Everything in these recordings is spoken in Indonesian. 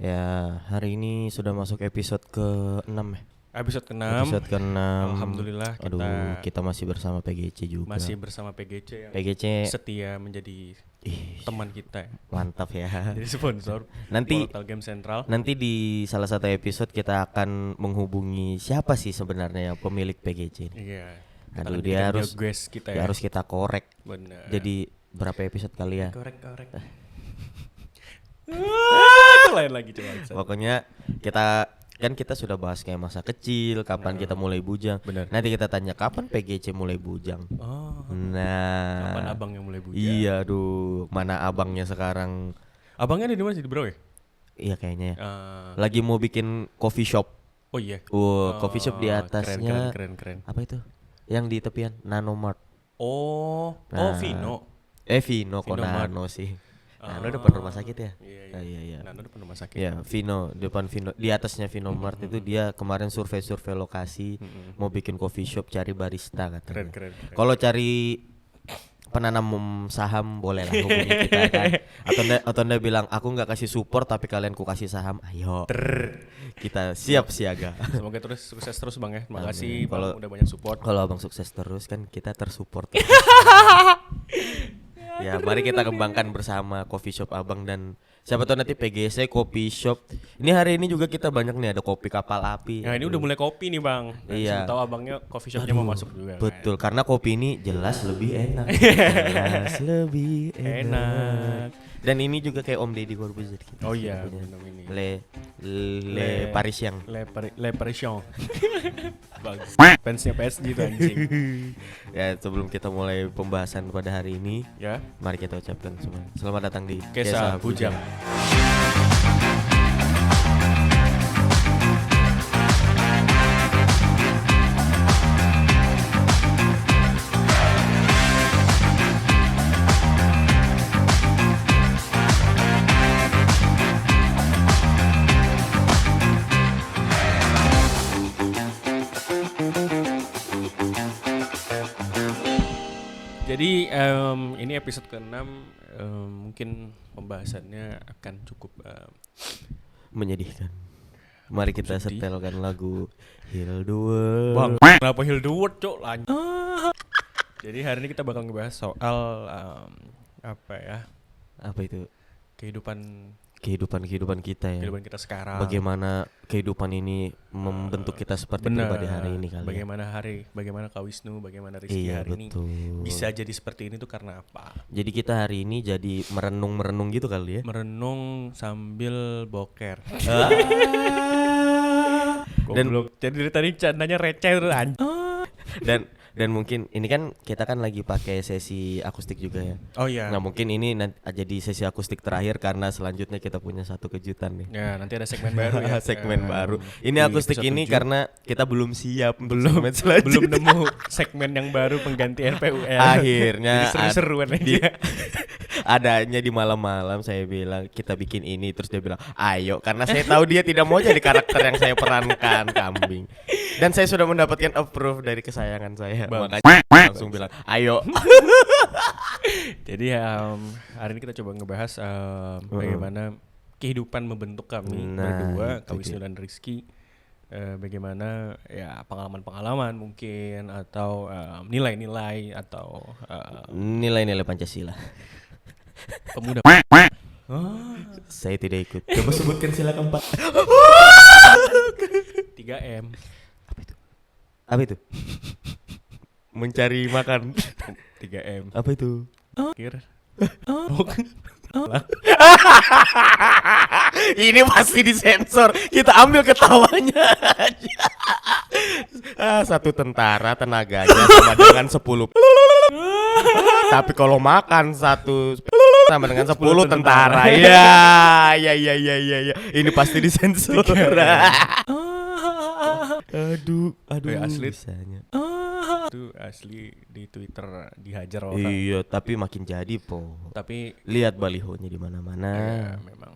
Ya, hari ini sudah masuk episode ke-6 ya. Episode ke-6. Episode ke-6. Alhamdulillah kita masih bersama PGC juga. masih bersama PGC yang PGC setia menjadi teman kita. mantap ya. Jadi sponsor Nanti Portal Game Central. Nanti di salah satu episode kita akan menghubungi siapa sih sebenarnya yang pemilik PGC ini. Iya. Aduh, dia harus kita ya. harus kita korek. Benar. Jadi berapa episode kali ya? korek. Lain lagi coba. Pokoknya kita sudah bahas kayak masa kecil, kapan kita mulai bujang. Benar. Nanti kita tanya kapan PGC mulai bujang. Oh. Nah, Kapan abang yang mulai bujang? iya aduh, mana abangnya sekarang? Abangnya ada di mana sih, di Bro ya? Iya kayaknya ya. Ah, Lagi mau bikin coffee shop. oh iya. Coffee shop di atasnya. Keren. Apa itu? Yang di tepian Nanomart. Oh, Nah. Vino. Vino kok Vinomart. Nano sih. Nano Ah. depan rumah sakit ya? Iya. Iya. Nano depan rumah sakit. Ya, Vino, depan Vino, di atasnya Vinomart itu dia kemarin survei lokasi, mau bikin coffee shop, cari barista katanya. Keren. Kalau cari penanam saham boleh lah hubungi kita kan. Atau anda bilang aku nggak kasih support tapi kalian ku kasih saham, ayo. Kita siap siaga. Semoga terus sukses terus Bang ya. Terima kasih Kalau- Bang udah banyak support. Kalau abang sukses terus kan kita tersupport. Ya, mari kita kembangkan bersama coffee shop abang dan siapa tahu nanti PGC coffee shop. Ini hari ini juga kita banyak nih, ada kopi kapal api. Nah ini udah mulai kopi nih Bang. Iya. Tahu abangnya coffee shopnya mau masuk juga. Betul, karena kopi ini jelas lebih enak. Jelas lebih enak. Dan ini juga kayak Om Deddy Corbuzier gitu. Oh iya, punya. minum ini. Le Parisien. Le Parisien. Bagus. Fansnya PSG itu anjing. Ya, sebelum kita mulai pembahasan pada hari ini, Ya. mari kita ucapkan semua selamat datang di Kesa Bujang. Jadi ini episode ke-6 mungkin pembahasannya akan cukup Menyedihkan. Mari kita Sedih. setelkan lagu Heal the World. Bang, kenapa Heal the World, Cok? Lanjut. Jadi hari ini kita bakal ngebahas soal apa ya? Apa itu? Kehidupan kita ya. kita sekarang. Bagaimana kehidupan ini membentuk kita seperti Benar. pribadi hari ini kali. Bagaimana Kak Wisnu, bagaimana Rizky Iya, hari betul. ini bisa jadi seperti ini tuh karena apa? Jadi kita hari ini jadi merenung gitu kali ya. Merenung sambil boker. Dan- Goblok. Jadi dari tadi candanya receh terus Dan mungkin ini kan kita kan lagi pakai sesi akustik juga ya. Oh iya. Nah, mungkin ini jadi sesi akustik terakhir karena selanjutnya kita punya satu kejutan nih. Ya, nanti ada segmen baru ya. Segmen baru. Di Ini akustik episode ini 7. karena kita belum siap untuk belum segmen selanjutnya. belum nemu segmen yang baru pengganti RPUL. Akhirnya Jadi seru-seruan aja. adanya di malam-malam saya bilang kita bikin ini, terus dia bilang ayo, karena saya tahu dia tidak mau jadi karakter yang saya perankan, kambing. Dan saya sudah mendapatkan approve dari kesayangan saya, Bagus. makanya langsung bilang ayo. Jadi hari ini kita coba ngebahas bagaimana kehidupan membentuk kami Nah, berdua, itu Kak Wisnu dia. dan Rizky. Bagaimana ya pengalaman-pengalaman mungkin atau nilai-nilai atau Nilai-nilai Pancasila. pemuda. Saya tidak ikut. Coba sebutkan sila keempat. 3M. Apa itu? Mencari makan. 3M. Apa itu? Kir. Ini pasti disensor. Kita ambil ketawanya aja. Satu tentara tenaganya sama dengan 10. Tapi kalau makan satu sama dengan 10 tentara. Ya. Ini pasti disensor. Aduh, asli. bisanya. Itu asli di Twitter dihajar orang. Iya, tapi makin jadi po. Tapi Lihat balihonya di mana-mana. ya, memang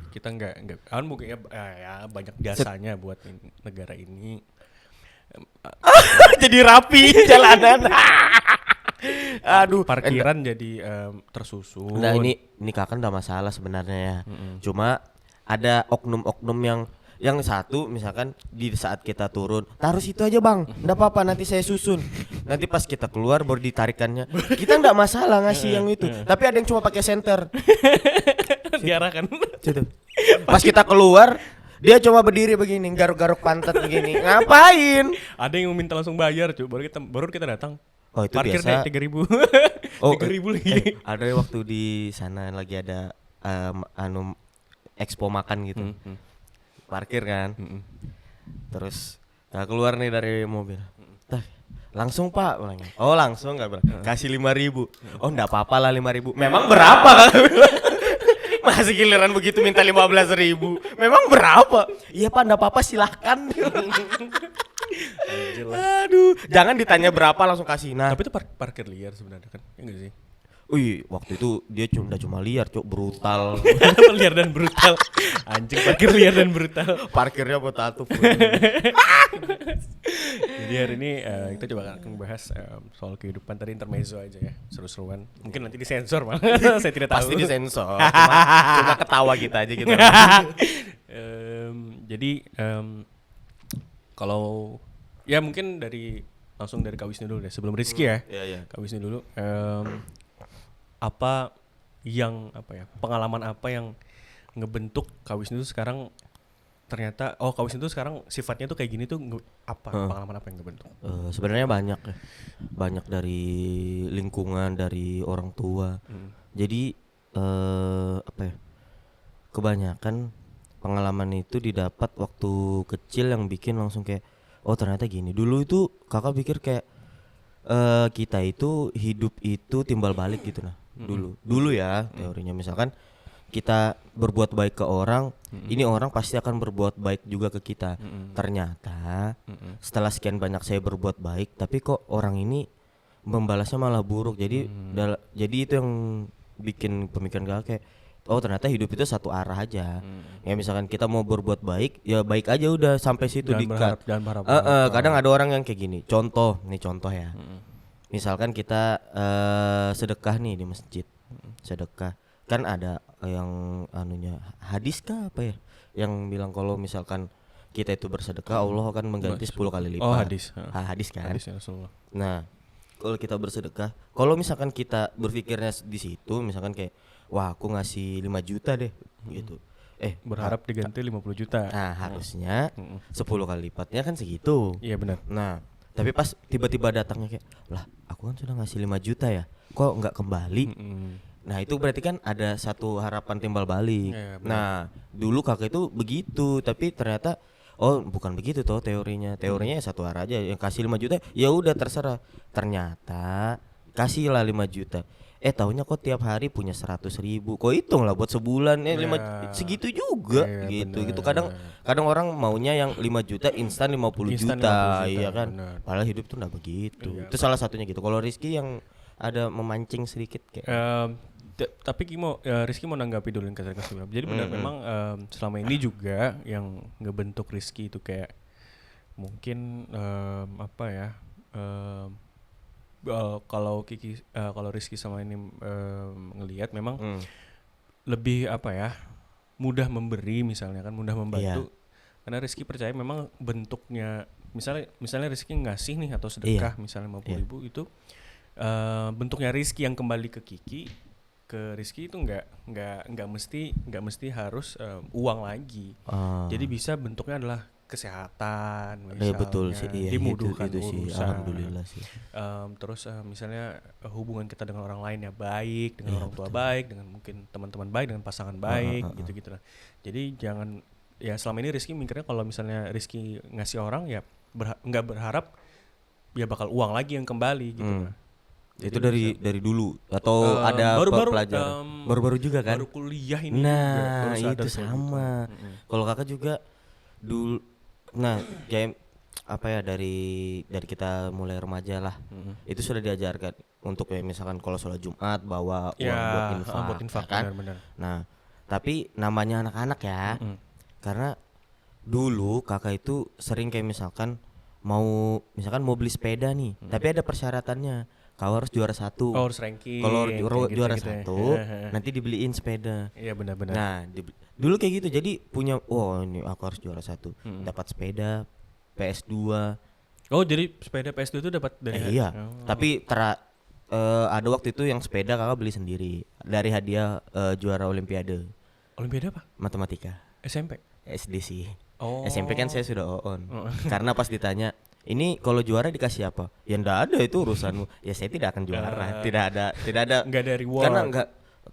kita nggak kan mungkin ya banyak jasanya buat negara ini. Jadi rapi jalanan. Aduh, Parkiran jadi tersusun. Nah ini kakak udah masalah sebenarnya ya. Cuma ada oknum-oknum yang satu misalkan di saat kita turun taruh situ aja bang, nggak apa-apa nanti saya susun. Nanti pas kita keluar baru ditarikannya. Kita nggak masalah ngasih yang itu, tapi ada yang cuma pakai senter. Diarahkan. Situ. Pas kita keluar dia cuma berdiri begini, garuk-garuk pantat begini. Ngapain? Ada yang minta langsung bayar, cuy. Baru kita datang. Oh itu Parkir biasa. deh 3.000. Oh 3.000 lagi. ada waktu di sana lagi ada expo makan gitu. Parkir kan. Terus keluar nih dari mobil. Tah, langsung pak bilangnya. Oh langsung nggak bilang. Kasih 5.000. Oh nggak apa-apa lah 5.000. Memang berapa kan? Masih giliran begitu minta 15.000. Memang berapa? Iya pak nggak apa-apa silahkan. Aduh, jangan ditanya berapa langsung kasih. Nah, Tapi itu parkir liar sebenarnya kan. Ya enggak sih? wih, waktu itu dia cuma liar, cok, brutal. Liar dan brutal. Anjing, parkir liar dan brutal. Parkirnya potato. Jadi hari ini kita coba akan bahas soal kehidupan tadi intermezzo aja ya, seru-seruan. Mungkin nanti disensor malah. Saya tidak tahu. Pasti disensor. Cuma ketawa kita aja gitu. Jadi kalau ya mungkin langsung dari Kak Wisnu dulu deh sebelum Rizky ya. Iya, iya. Kak Wisnu dulu. Pengalaman apa yang ngebentuk Kak Wisnu itu sekarang ternyata Kak Wisnu itu sekarang sifatnya tuh kayak gini tuh pengalaman apa yang ngebentuk? Sebenarnya banyak ya. Banyak dari lingkungan, dari orang tua. Jadi kebanyakan pengalaman itu didapat waktu kecil yang bikin langsung kayak oh ternyata gini. Dulu itu kakak pikir kayak kita itu hidup itu timbal balik gitu nah. Dulu ya teorinya misalkan kita berbuat baik ke orang, ini orang pasti akan berbuat baik juga ke kita. Ternyata setelah sekian banyak saya berbuat baik, tapi kok orang ini membalasnya malah buruk. Jadi jadi itu yang bikin pemikiran kakak kayak oh ternyata hidup itu satu arah aja. Ya misalkan kita mau berbuat baik, ya baik aja udah sampai situ Jangan berharap kadang ada orang yang kayak gini. Contoh ya. Misalkan kita sedekah nih di masjid. Sedekah. Kan ada yang hadis kah apa ya? Yang bilang kalau misalkan kita itu bersedekah Allah akan mengganti 10 kali lipat. Oh hadis. Hadis kan. Hadis ya Rasulullah. Nah, kalau kita bersedekah, kalau misalkan kita berpikirnya di situ, misalkan kayak, wah aku ngasih 5 juta deh, gitu. Berharap diganti 50 juta. Nah, harusnya 10 kali lipatnya kan segitu. Iya benar. Nah, tapi pas tiba-tiba datangnya kayak, lah aku kan sudah ngasih 5 juta ya, kok nggak kembali? Nah itu berarti kan ada satu harapan timbal balik. Iya, Nah, dulu kakek itu begitu, tapi ternyata oh bukan begitu toh teorinya. Teorinya ya satu arah aja. Yang kasih 5 juta ya udah terserah. Ternyata kasihlah 5 juta. Tahunya kok tiap hari punya 100.000. Kok hitung lah buat sebulan segitu juga gitu. Gitu kadang orang maunya yang 5 juta instan 50 juta, iya kan. Bener. Padahal hidup tuh enggak begitu. Itu salah satunya gitu. Kalau Rizky yang ada memancing sedikit kayak tapi Rizky mau nanggapi dulu yang kata Kak Sulap. Jadi benar memang selama ini juga yang ngebentuk Rizky itu kayak mungkin kalau Rizky sama ini ngelihat memang lebih mudah memberi misalnya kan, mudah membantu. Karena Rizky percaya memang bentuknya misalnya Rizky ngasih nih atau sedekah misalnya 50.000 itu bentuknya Rizky yang kembali ke Kiki, ke Rizky itu nggak mesti harus uang lagi. Jadi bisa bentuknya adalah kesehatan misalnya, betul sih, dimudahkan itu sih, urusan. alhamdulillah sih. Terus misalnya hubungan kita dengan orang lain ya baik, dengan orang tua baik, dengan mungkin teman-teman baik, dengan pasangan baik, gitu-gitu lah. Jadi jangan ya selama ini Rizky mikirnya kalau misalnya Rizky ngasih orang ya nggak berharap ya bakal uang lagi yang kembali gitu lah. Itu dari dulu atau ada pelajaran baru-baru juga kan? Baru kuliah ini. Nah, juga, itu sama. Kalau kakak juga dulu, nah kayak dari kita mulai remaja lah, itu sudah diajarkan untuk kayak misalkan kalau sholat Jumat bawa uang buat infak kan? Benar. Nah, tapi namanya anak-anak ya, karena dulu kakak itu sering kayak misalkan mau beli sepeda nih, tapi ada persyaratannya. kau harus juara 1. Oh, harus ranking. Kalau juara gitu 1 ya. nanti dibeliin sepeda. Iya benar-benar. Nah, dulu kayak gitu. Jadi punya ini aku harus juara 1. Dapat sepeda PS2. Oh, jadi sepeda PS2 itu dapat dari Iya. Tapi ada waktu itu yang sepeda kakak beli sendiri dari hadiah juara olimpiade. Olimpiade apa? Matematika. SMP. SD sih. Oh. SMP kan saya sudah on. Karena pas ditanya, "Ini kalau juara dikasih apa?" Ya enggak ada, itu urusanmu. Ya saya tidak akan juara. Tidak ada. Enggak ada reward. Karena enggak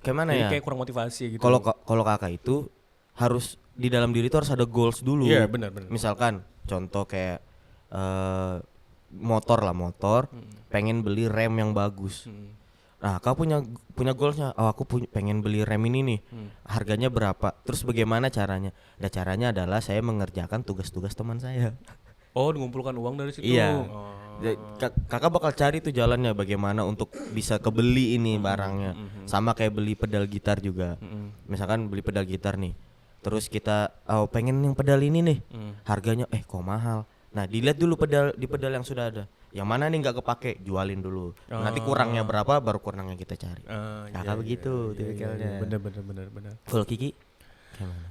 gimana Jadi ya? kayak kurang motivasi gitu. Kalau kakak itu harus di dalam diri itu harus ada goals dulu. Iya, benar. Misalkan contoh kayak motor, pengen beli rem yang bagus. Nah, kau punya goalsnya. Oh, aku pengen beli rem ini nih. Harganya berapa? Terus bagaimana caranya? Nah, caranya adalah saya mengerjakan tugas-tugas teman saya. Oh, mengumpulkan uang dari situ. Iya. Oh. Kakak bakal cari tuh jalannya bagaimana untuk bisa kebeli ini barangnya. Sama kayak beli pedal gitar juga. Misalkan beli pedal gitar nih. Terus kita pengen yang pedal ini nih. Harganya kok mahal. Nah, dilihat dulu di pedal yang sudah ada. Yang mana nih nggak kepake, jualin dulu. Nanti kurangnya berapa, baru kurangnya kita cari. Kakak begitu tipikalnya. Bener. Kalau Kiki gimana?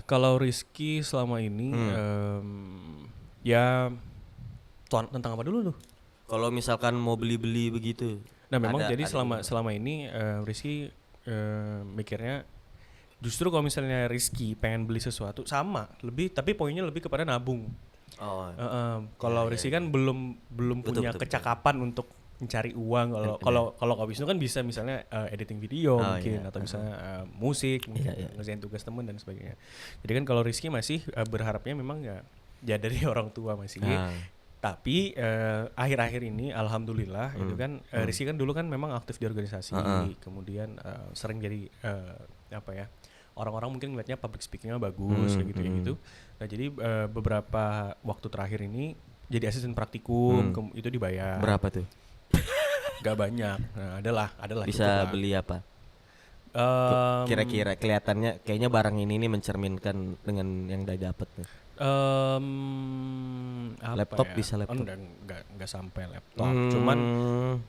Kalau Rizky selama ini ya tentang apa dulu tuh? Kalau misalkan mau beli-beli begitu. Nah, memang jadi selama ini Rizky mikirnya justru kalau misalnya Rizky pengen beli sesuatu tapi poinnya lebih kepada nabung. Kalau Rizky kan belum punya kecakapan untuk mencari uang. Kalau Kak Wisnu kan bisa misalnya editing video mungkin atau misalnya musik, ngerjain tugas teman dan sebagainya. Jadi kan kalau Rizky masih berharapnya memang ya dari orang tua masih. Tapi akhir-akhir ini alhamdulillah itu kan Rizky kan dulu kan memang aktif di organisasi, kemudian sering jadi orang-orang mungkin ngeliatnya public speakingnya bagus kayak gitu. Nah, jadi beberapa waktu terakhir ini jadi asisten praktikum itu dibayar. Berapa tuh? Gak banyak. Nah, adalah bisa beli apa? Kira-kira kelihatannya kayaknya barang ini nih mencerminkan dengan yang udah dapet nih. Laptop ya? Bisa laptop? Enggak sampai laptop. Cuman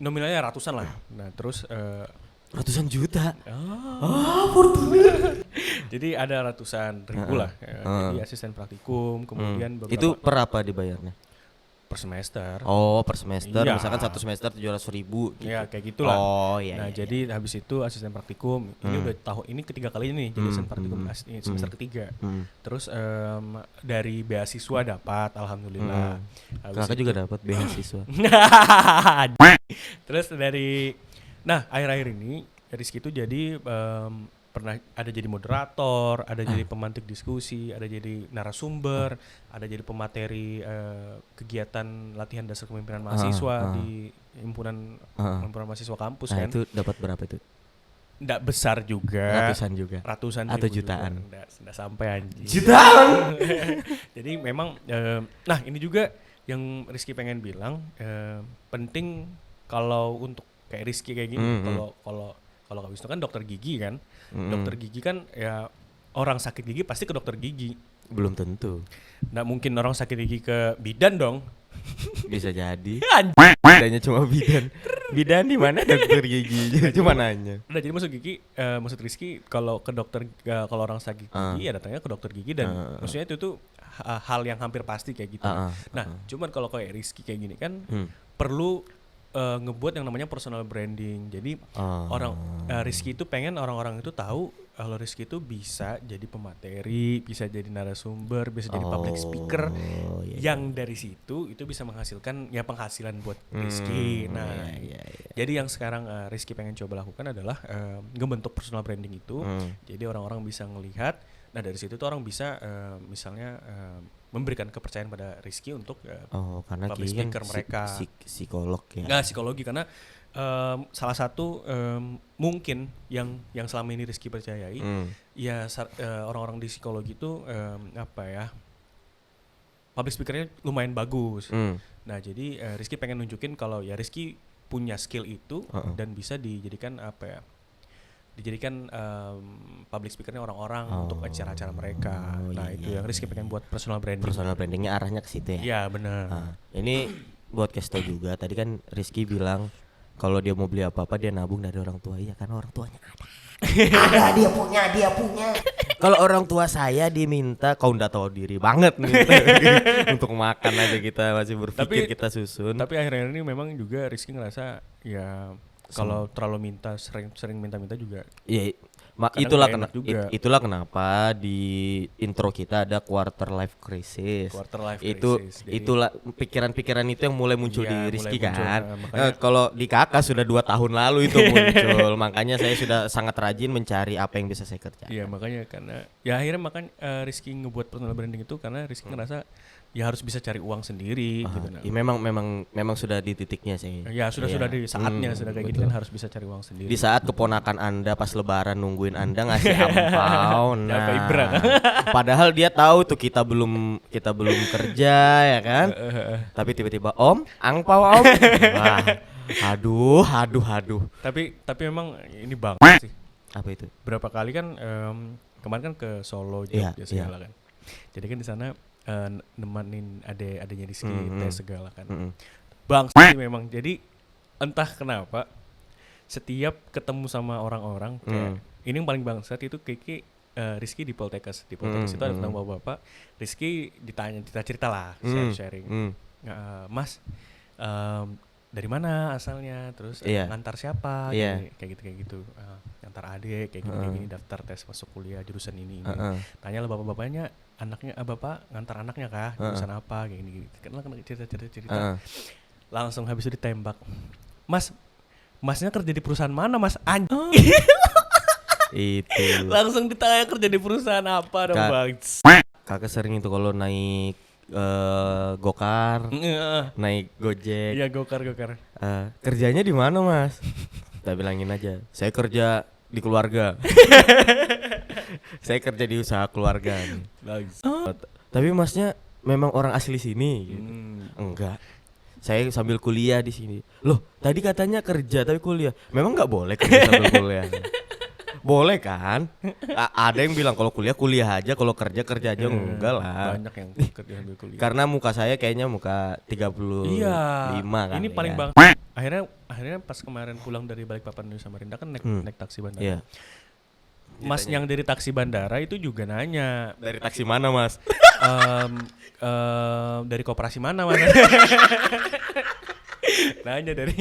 nominalnya ratusan lah. Nah, terus ratusan juta. Jadi ada ratusan ribu lah. Jadi asisten praktikum, kemudian beberapa. Itu per apa dibayarnya? Per semester. Oh, per semester. Iya. Misalkan 1 semester 700.000 gitu. Ya, kayak gitulah. Oh, iya. Nah, jadi habis itu asisten praktikum. Ini udah ini ketiga kali nih jadi asisten praktikum semester ketiga. Terus dari beasiswa dapat, alhamdulillah. Kakak juga dapat beasiswa. Terus akhir-akhir ini Rizky itu jadi pernah ada jadi moderator, ada jadi pemantik diskusi, ada jadi narasumber, ada jadi pemateri kegiatan latihan dasar kepemimpinan mahasiswa di himpunan mahasiswa kampus kan. Itu dapat berapa itu? Nggak besar juga. Ratusan atau ribu jutaan? Nggak sampai anjing. Jutaan. Jadi memang ini juga yang Rizky pengen bilang penting kalau untuk kayak Rizky kayak gini. Kalau Kak Wisnu kan dokter gigi kan. Dokter gigi kan ya orang sakit gigi pasti ke dokter gigi. Belum tentu. Nggak mungkin orang sakit gigi ke bidan dong. Bisa jadi. Bedanya cuma bidan. Bidan di mana dokter gigi? Cuma nanya. Udah, jadi maksud Rizky kalau ke dokter kalau orang sakit gigi ya datangnya ke dokter gigi dan maksudnya itu tuh hal yang hampir pasti kayak gitu. Nah, cuman kalau kayak Rizky kayak gini kan perlu ngebuat yang namanya personal branding. Jadi Rizky itu pengen orang-orang itu tahu kalau Rizky itu bisa jadi pemateri, bisa jadi narasumber, bisa jadi public speaker, yang dari situ itu bisa menghasilkan ya penghasilan buat Rizky. Jadi yang sekarang Rizky pengen coba lakukan adalah ngebentuk personal branding itu. Jadi orang-orang bisa ngelihat. Nah, dari situ tuh orang bisa misalnya memberikan kepercayaan pada Rizky untuk karena public speaker mereka. Psikolog ya. Nggak, psikologi karena salah satu mungkin yang selama ini Rizky percayai orang-orang di psikologi itu public speakernya lumayan bagus. Nah, jadi Rizky pengen nunjukin kalau ya Rizky punya skill itu dan bisa dijadikan public speakernya orang-orang untuk acara-acara mereka. Itu yang Rizky pengen buat personal branding. Personal brandingnya arahnya ke situ ya. Iya, benar. Ini buat kasih tau juga. Tadi kan Rizky bilang kalau dia mau beli apa-apa dia nabung dari orang tua. Iya karena orang tuanya ada. Ada dia punya. Kalau orang tua saya diminta, kau ndak tahu diri banget nih untuk makan aja kita masih berpikir kita susun. Tapi akhir-akhir ini memang juga Rizky ngerasa ya kalau terlalu sering minta-minta juga. Iya, Kadang itulah kenapa di intro kita ada quarter life crisis. Itulah pikiran-pikiran itu yang mulai muncul di Rizky kan. Kalau di kakak sudah 2 tahun lalu itu muncul. Makanya saya sudah sangat rajin mencari apa yang bisa saya kerjakan. Iya, makanya karena ya akhirnya Rizky ngebuat personal branding itu karena Rizky ngerasa ya harus bisa cari uang sendiri gitu. Ya memang sudah di titiknya sih. Ya sudah di saatnya sudah kayak gini kan harus bisa cari uang sendiri. Di saat keponakan Anda pas lebaran nungguin Anda ngasih angpau. Padahal dia tahu tuh kita belum kerja ya kan. Tapi tiba-tiba Om, angpau Om. Wah, aduh. Tapi memang ini bang sih. Apa itu? Berapa kali kan kemarin kan ke Solo Jogja segala kan. Jadi kan di sana nemenin adanya Rizky tes segala kan. Bang sih memang. Jadi entah kenapa setiap ketemu sama orang-orang kayak ini yang paling bangsat itu Kiki Rizky di Poltekkes. Di Poltekkes itu ada tentang bapak-bapak. Rizky ditanya cerita lah, sharing. Mas dari mana asalnya, terus ngantar siapa, kayak gitu, ngantar adik, kayak gini, daftar tes masuk kuliah jurusan ini. Tanya lah bapak-bapaknya, anaknya bapak ngantar anaknya kah, jurusan apa, kayak gini. Kenal cerita. Langsung habis itu ditembak. Masnya kerja di perusahaan mana mas? Itu. Langsung ditanya kerja di perusahaan apa dong bang? Kakak sering itu kalau naik Gokar, naik Gojek. Iya Gokar. Kerjanya di mana mas? Kita bilangin aja, saya kerja di keluarga. Saya kerja di usaha keluarga. Tapi masnya memang orang asli sini? Gitu. Enggak. Saya sambil kuliah di sini. Loh, tadi katanya kerja tapi kuliah. Memang nggak boleh kerja sambil kuliah. Boleh kan? Ada yang bilang kalau kuliah aja, kalau kerja aja. Enggak lah. Banyak yang kerja sambil kuliah. Karena muka saya kayaknya muka 35 kan. Ini paling bang. Akhirnya pas kemarin pulang dari Balikpapan Nusa Samarinda kan naik taksi bandara. Iya. Mas yang dari taksi bandara itu juga nanya. Dari taksi mana mas? Dari koperasi mana mas? Nanya dari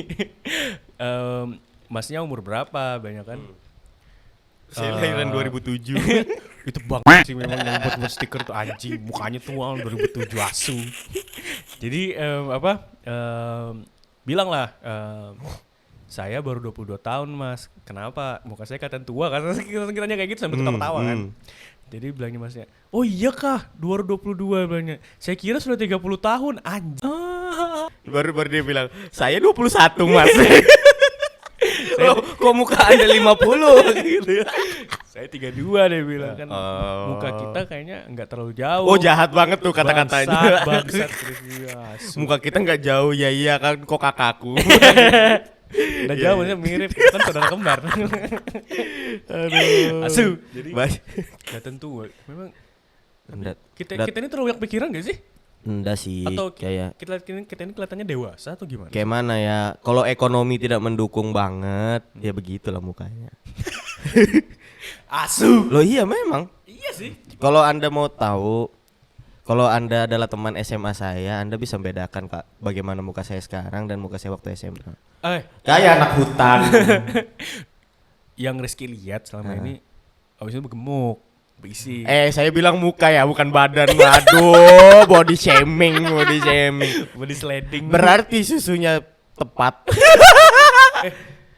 masnya umur berapa banyak kan? Saya lahiran 2007. Itu bang sih memang yang buat stiker tuh anjing, mukanya tua 2007 asu. Jadi bilang lah saya baru 22 tahun mas. Kenapa? Muka saya kelihatan tua kan? Kiranya kayak gitu sambil ketawa-tawa kan. Jadi bilangnya masnya, oh iya kah 2022 bilangnya. Saya kira sudah 30 tahun anjing. Baru dia bilang, saya 21 mas. Kok muka Anda 50 gitu ya? Saya 32 dia bilang kan. Muka kita kayaknya enggak terlalu jauh. Oh jahat banget tuh kata-katanya. Bangsat. Muka kita enggak jauh, ya iya kan kok kakakku. Udah jauh maksudnya mirip kan saudara kembar. Aduh. Asu. Jadi enggak tentu memang kita ini terlalu banyak pikiran enggak sih? Enggak sih. Atau kayak kita ini kelihatannya dewasa atau gimana? Kayak mana ya? Kalau ekonomi tidak mendukung banget, ya begitulah mukanya. Asu. Loh iya memang. Iya sih. Kalau Anda mau tahu, kalau Anda adalah teman SMA saya, Anda bisa membedakan Kak bagaimana muka saya sekarang dan muka saya waktu SMA. Kayak anak hutan. Yang Rizky lihat selama ini abis itu gemuk. Berisi. Saya bilang muka ya, bukan badan. Waduh, body shaming. Body sliding. Berarti susunya tepat.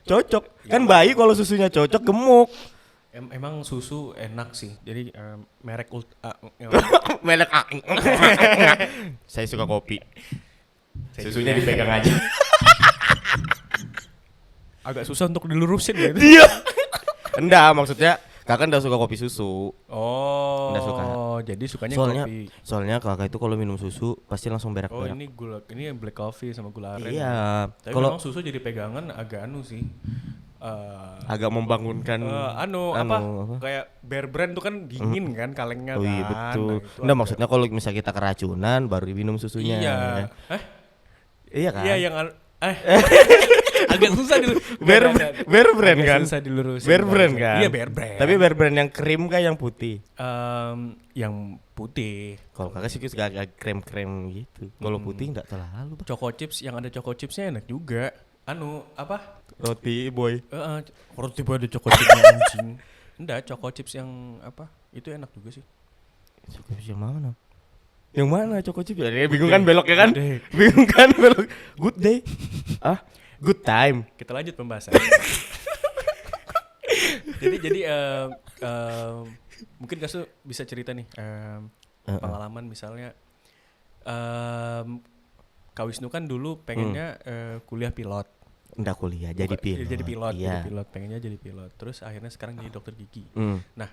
Cocok. Kan bayi kalau susunya cocok gemuk. Emang susu enak sih. Jadi merek Merek Saya suka kopi. Susunya dipegang aja. Agak susah untuk dilurusin ya. Iya. Enggak, maksudnya kakak nggak suka kopi susu. Oh. Nggak suka. Jadi sukanya kopi. Soalnya kakak itu kalau minum susu pasti langsung berak-berak. Oh ini black coffee sama gula aren. Iya. Tapi memang susu jadi pegangan agak sih. Agak membangunkan. Apa? Kayak Bear Brand tuh kan dingin kan kalengnya kan. Oh iya betul. Nah, maksudnya kalau misalnya kita keracunan baru diminum susunya. Iya. Iya kan? Iya yang agak susah Bear Brand agak kan? susah dilurusin. Bear Brand kan? Iya Bear Brand. Tapi Bear Brand yang krim kah yang putih? Yang putih. Kalau kakak sih agak krem-krem gitu. Kalau putih nggak terlalu. Choco chips yang ada choco chipsnya enak juga. Apa? Roti boy. Roti boy ada choco chipsnya anjing. Enggak, choco chips yang apa? Itu enak juga sih. Choco chips yang mana? Yang mana Choco chips? Ya, bingung kan beloknya kan? Good day. Bingung kan belok. Good day. Good time. Kita lanjut pembahasan. jadi mungkin Kasu bisa cerita nih pengalaman misalnya Kak Wisnu kan dulu pengennya kuliah pilot. Nggak kuliah, jadi pilot. Jadi pilot, iya. jadi pilot, pengennya jadi pilot. Terus akhirnya sekarang jadi dokter gigi. Nah,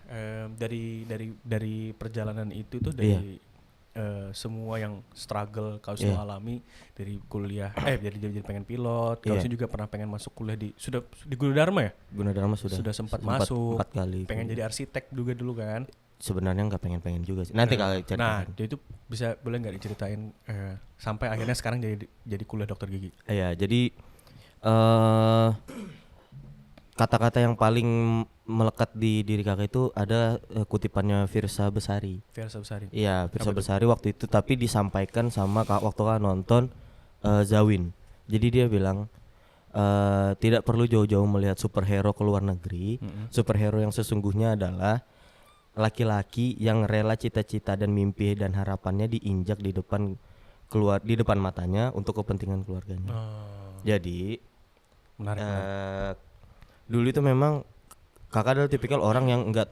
dari perjalanan itu tuh dari semua yang struggle Kak Wisnu alami dari kuliah jadi pengen pilot. Kak Wisnu juga pernah pengen masuk kuliah di Gunadarma ya? Gunadarma sudah sempat masuk. 4 kali. Pengen jadi arsitek juga dulu kan? Sebenarnya nggak pengen juga sih. Nanti kalau cerita. Nah, dia itu boleh nggak diceritain sampai akhirnya sekarang jadi kuliah dokter gigi? Iya, jadi kata-kata yang paling melekat di diri kakak itu ada kutipannya Firsa Besari. Iya, Firsa Besari waktu itu, tapi disampaikan sama waktu kan nonton Zawin. Jadi dia bilang tidak perlu jauh-jauh melihat superhero ke luar negeri. Superhero yang sesungguhnya adalah laki-laki yang rela cita-cita dan mimpi dan harapannya diinjak di depan matanya untuk kepentingan keluarganya. Jadi menarik. Dulu itu memang kakak adalah tipikal orang yang nggak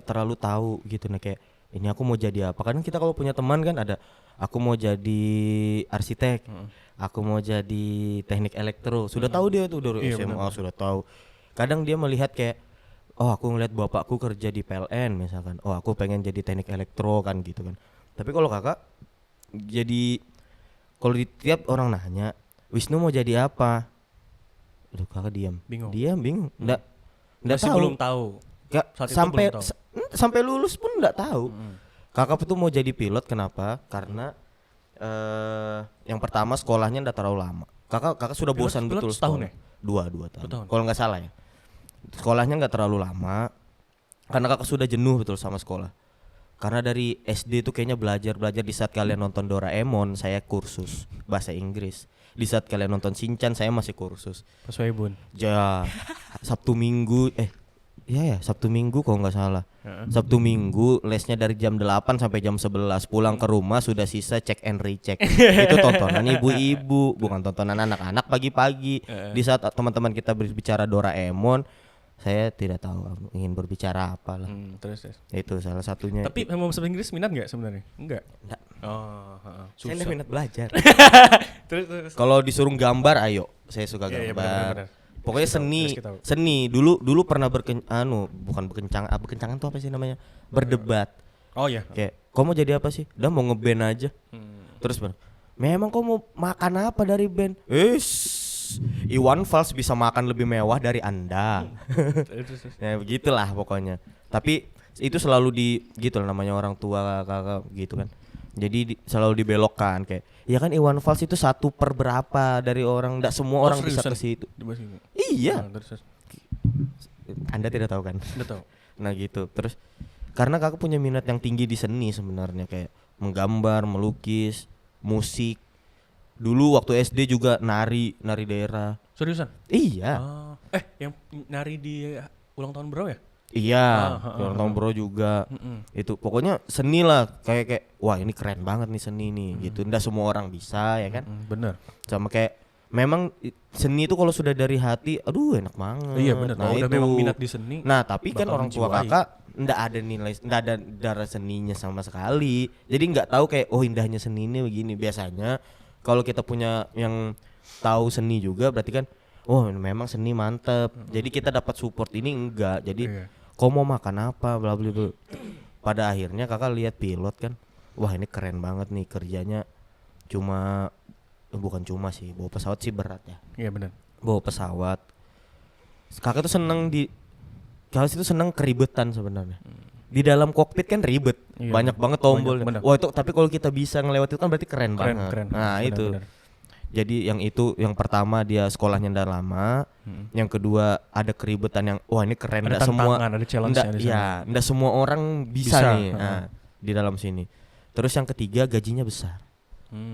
terlalu tahu gitu nih, kayak ini aku mau jadi apa. Kadang kita kalau punya teman kan ada, aku mau jadi arsitek, aku mau jadi teknik elektro. Sudah tahu dia tuh dari SMA bener. Sudah tahu. Kadang dia melihat kayak, oh aku ngeliat bapakku kerja di PLN misalkan, oh aku pengen jadi teknik elektro kan gitu kan. Tapi kalau kakak jadi, kalau di tiap orang nanya Wisnu mau jadi apa, aduh kakak diam bingung, nggak tahu. Belum tahu. Sampai lulus pun nggak tahu. Kakak tuh mau jadi pilot, kenapa? Karena yang pertama sekolahnya nggak terlalu lama. Kakak sudah bosan betul sekolah. 2 tahun. Kalau nggak salah ya. Sekolahnya nggak terlalu lama karena kakak sudah jenuh betul sama sekolah. Karena dari SD tuh kayaknya belajar di saat kalian nonton Doraemon saya kursus bahasa Inggris. Di saat kalian nonton Shinchan saya masih kursus. Pas Waibun. Ya, Sabtu Minggu Sabtu Minggu kalau nggak salah. Sabtu Minggu lesnya dari jam 8 sampai jam 11. Pulang ke rumah sudah sisa check and recheck. Itu tontonan ibu-ibu, bukan tontonan anak-anak pagi-pagi. Di saat teman-teman kita berbicara Doraemon, saya tidak tahu ingin berbicara apa lah. Terus. Itu salah satunya. Tapi mau bahasa Inggris minat nggak sebenarnya? Enggak. Saya tidak minat belajar. terus. Kalau disuruh gambar, ayo. Saya suka gambar. Benar. Pokoknya seni. Dulu pernah berkencangan tuh apa sih namanya? Berdebat. Oh iya. Kayak, kau mau jadi apa sih? Udah mau ngeband aja. Terus memang kau mau makan apa dari band? Iwan Fals bisa makan lebih mewah dari Anda. Ya begitulah pokoknya. Tapi itu selalu gitu lah, namanya orang tua kakak gitu kan. Jadi selalu dibelokkan kayak, ya kan Iwan Fals itu 1/berapa dari orang, enggak semua orang bisa ke situ. Iya. Anda tidak tahu kan? Betul. Nah gitu. Terus karena kakak punya minat yang tinggi di seni sebenarnya, kayak menggambar, melukis, musik. Dulu waktu SD juga nari daerah. Seriusan? Iya. Yang nari di ulang tahun bro ya? Iya, ulang tahun bro juga. Itu pokoknya seni lah, kayak wah ini keren banget nih seni nih gitu. Nggak semua orang bisa ya kan? Bener. Sama kayak memang seni itu kalau sudah dari hati, aduh enak banget. Iya bener. Nah, udah memang minat di seni. Nah tapi kan orang tua kakak nggak ada nilai, nggak ada darah seninya sama sekali. Jadi nggak tahu kayak indahnya seni ini begini. Biasanya kalau kita punya yang tahu seni juga berarti kan, memang seni mantep. Jadi kita dapat support, ini enggak. Jadi kau mau makan apa bla bla bla. Pada akhirnya kakak lihat pilot kan, wah ini keren banget nih kerjanya. Bukan cuma sih, bawa pesawat sih berat ya. Iya benar. Bawa pesawat. Kakak tuh seneng keribetan sebenarnya. Di dalam kokpit kan ribet, banyak banget tombol. Wah itu, tapi kalau kita bisa ngelewati itu kan berarti keren banget. Keren. Nah bener, itu. Bener. Jadi yang pertama dia sekolahnya ndak lama, yang kedua ada keribetan yang wah ini keren, Ada ndak semua, tantangan, ada challenge-nya di sana. ya ndak semua orang bisa Bisa, nih di dalam sini. Terus yang ketiga gajinya besar.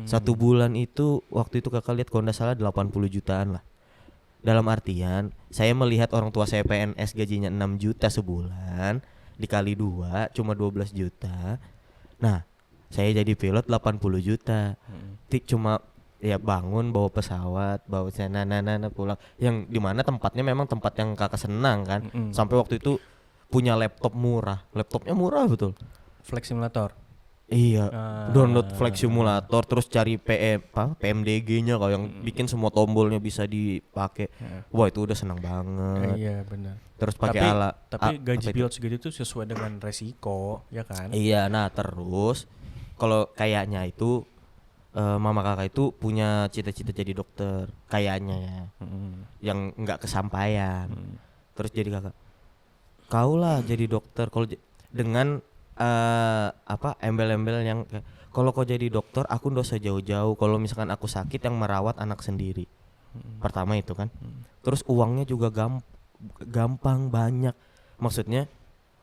Satu Hmm. bulan itu waktu itu kakak lihat kalau ndak salah 80 jutaan lah. Dalam artian saya melihat orang tua saya PNS gajinya 6 juta sebulan dikali 2 cuma 12 juta. Nah, saya jadi pilot 80 juta. Cuma ya bangun bawa pesawat, bawa sana pulang. Yang dimana tempatnya memang tempat yang kakak senang kan. Sampai waktu itu punya laptop murah. Laptopnya murah betul. Flight Simulator. Iya, download Flight Simulator terus cari PMDG-nya kalau yang bikin semua tombolnya bisa dipakai. Wah, itu udah senang banget. Iya benar. Terus pakai alat. Tapi gaji apa itu? pilot segitu tuh sesuai dengan resiko, ya kan? Iya, nah terus kalau kayaknya itu mama kakak itu punya cita-cita jadi dokter, kayaknya ya. Yang enggak kesampaian. Terus jadi kakak, kau lah jadi dokter kalau dengan embel-embel yang kayak, kalau kau jadi dokter aku nggak usah jauh-jauh, kalau misalkan aku sakit yang merawat anak sendiri. Pertama itu kan. Terus uangnya juga gampang banyak. Maksudnya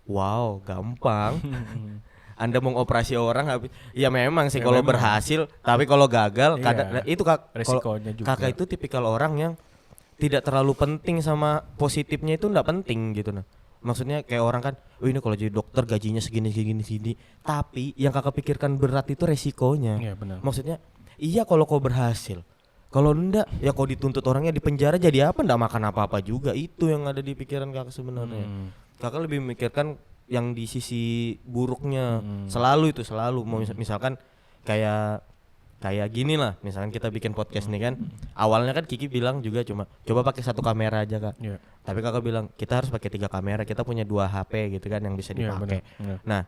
wow, gampang. Anda mau operasi orang habis ya memang sih Ya kalau memang. berhasil, tapi kalau gagal Iya, kadang itu kalau resikonya juga. kakak itu tipikal orang yang tidak terlalu penting sama positifnya, itu enggak penting gitu nah. Maksudnya kayak orang kan, oh ini kalau jadi dokter gajinya segini, tapi yang kakak pikirkan berat itu resikonya. Iya benar. Maksudnya iya kalau kau berhasil, kalau enggak ya kau dituntut orangnya di penjara jadi apa, enggak makan apa-apa juga. Itu yang ada di pikiran kakak sebenarnya. Kakak lebih memikirkan yang di sisi buruknya. Selalu mau misalkan kayak gini lah, misalkan kita bikin podcast nih kan, awalnya kan Kiki bilang juga cuma coba pakai satu kamera aja kak. Iya. Tapi kakak bilang kita harus pakai 3 kamera, kita punya 2 HP gitu kan yang bisa Iya, dipakai. benar. Nah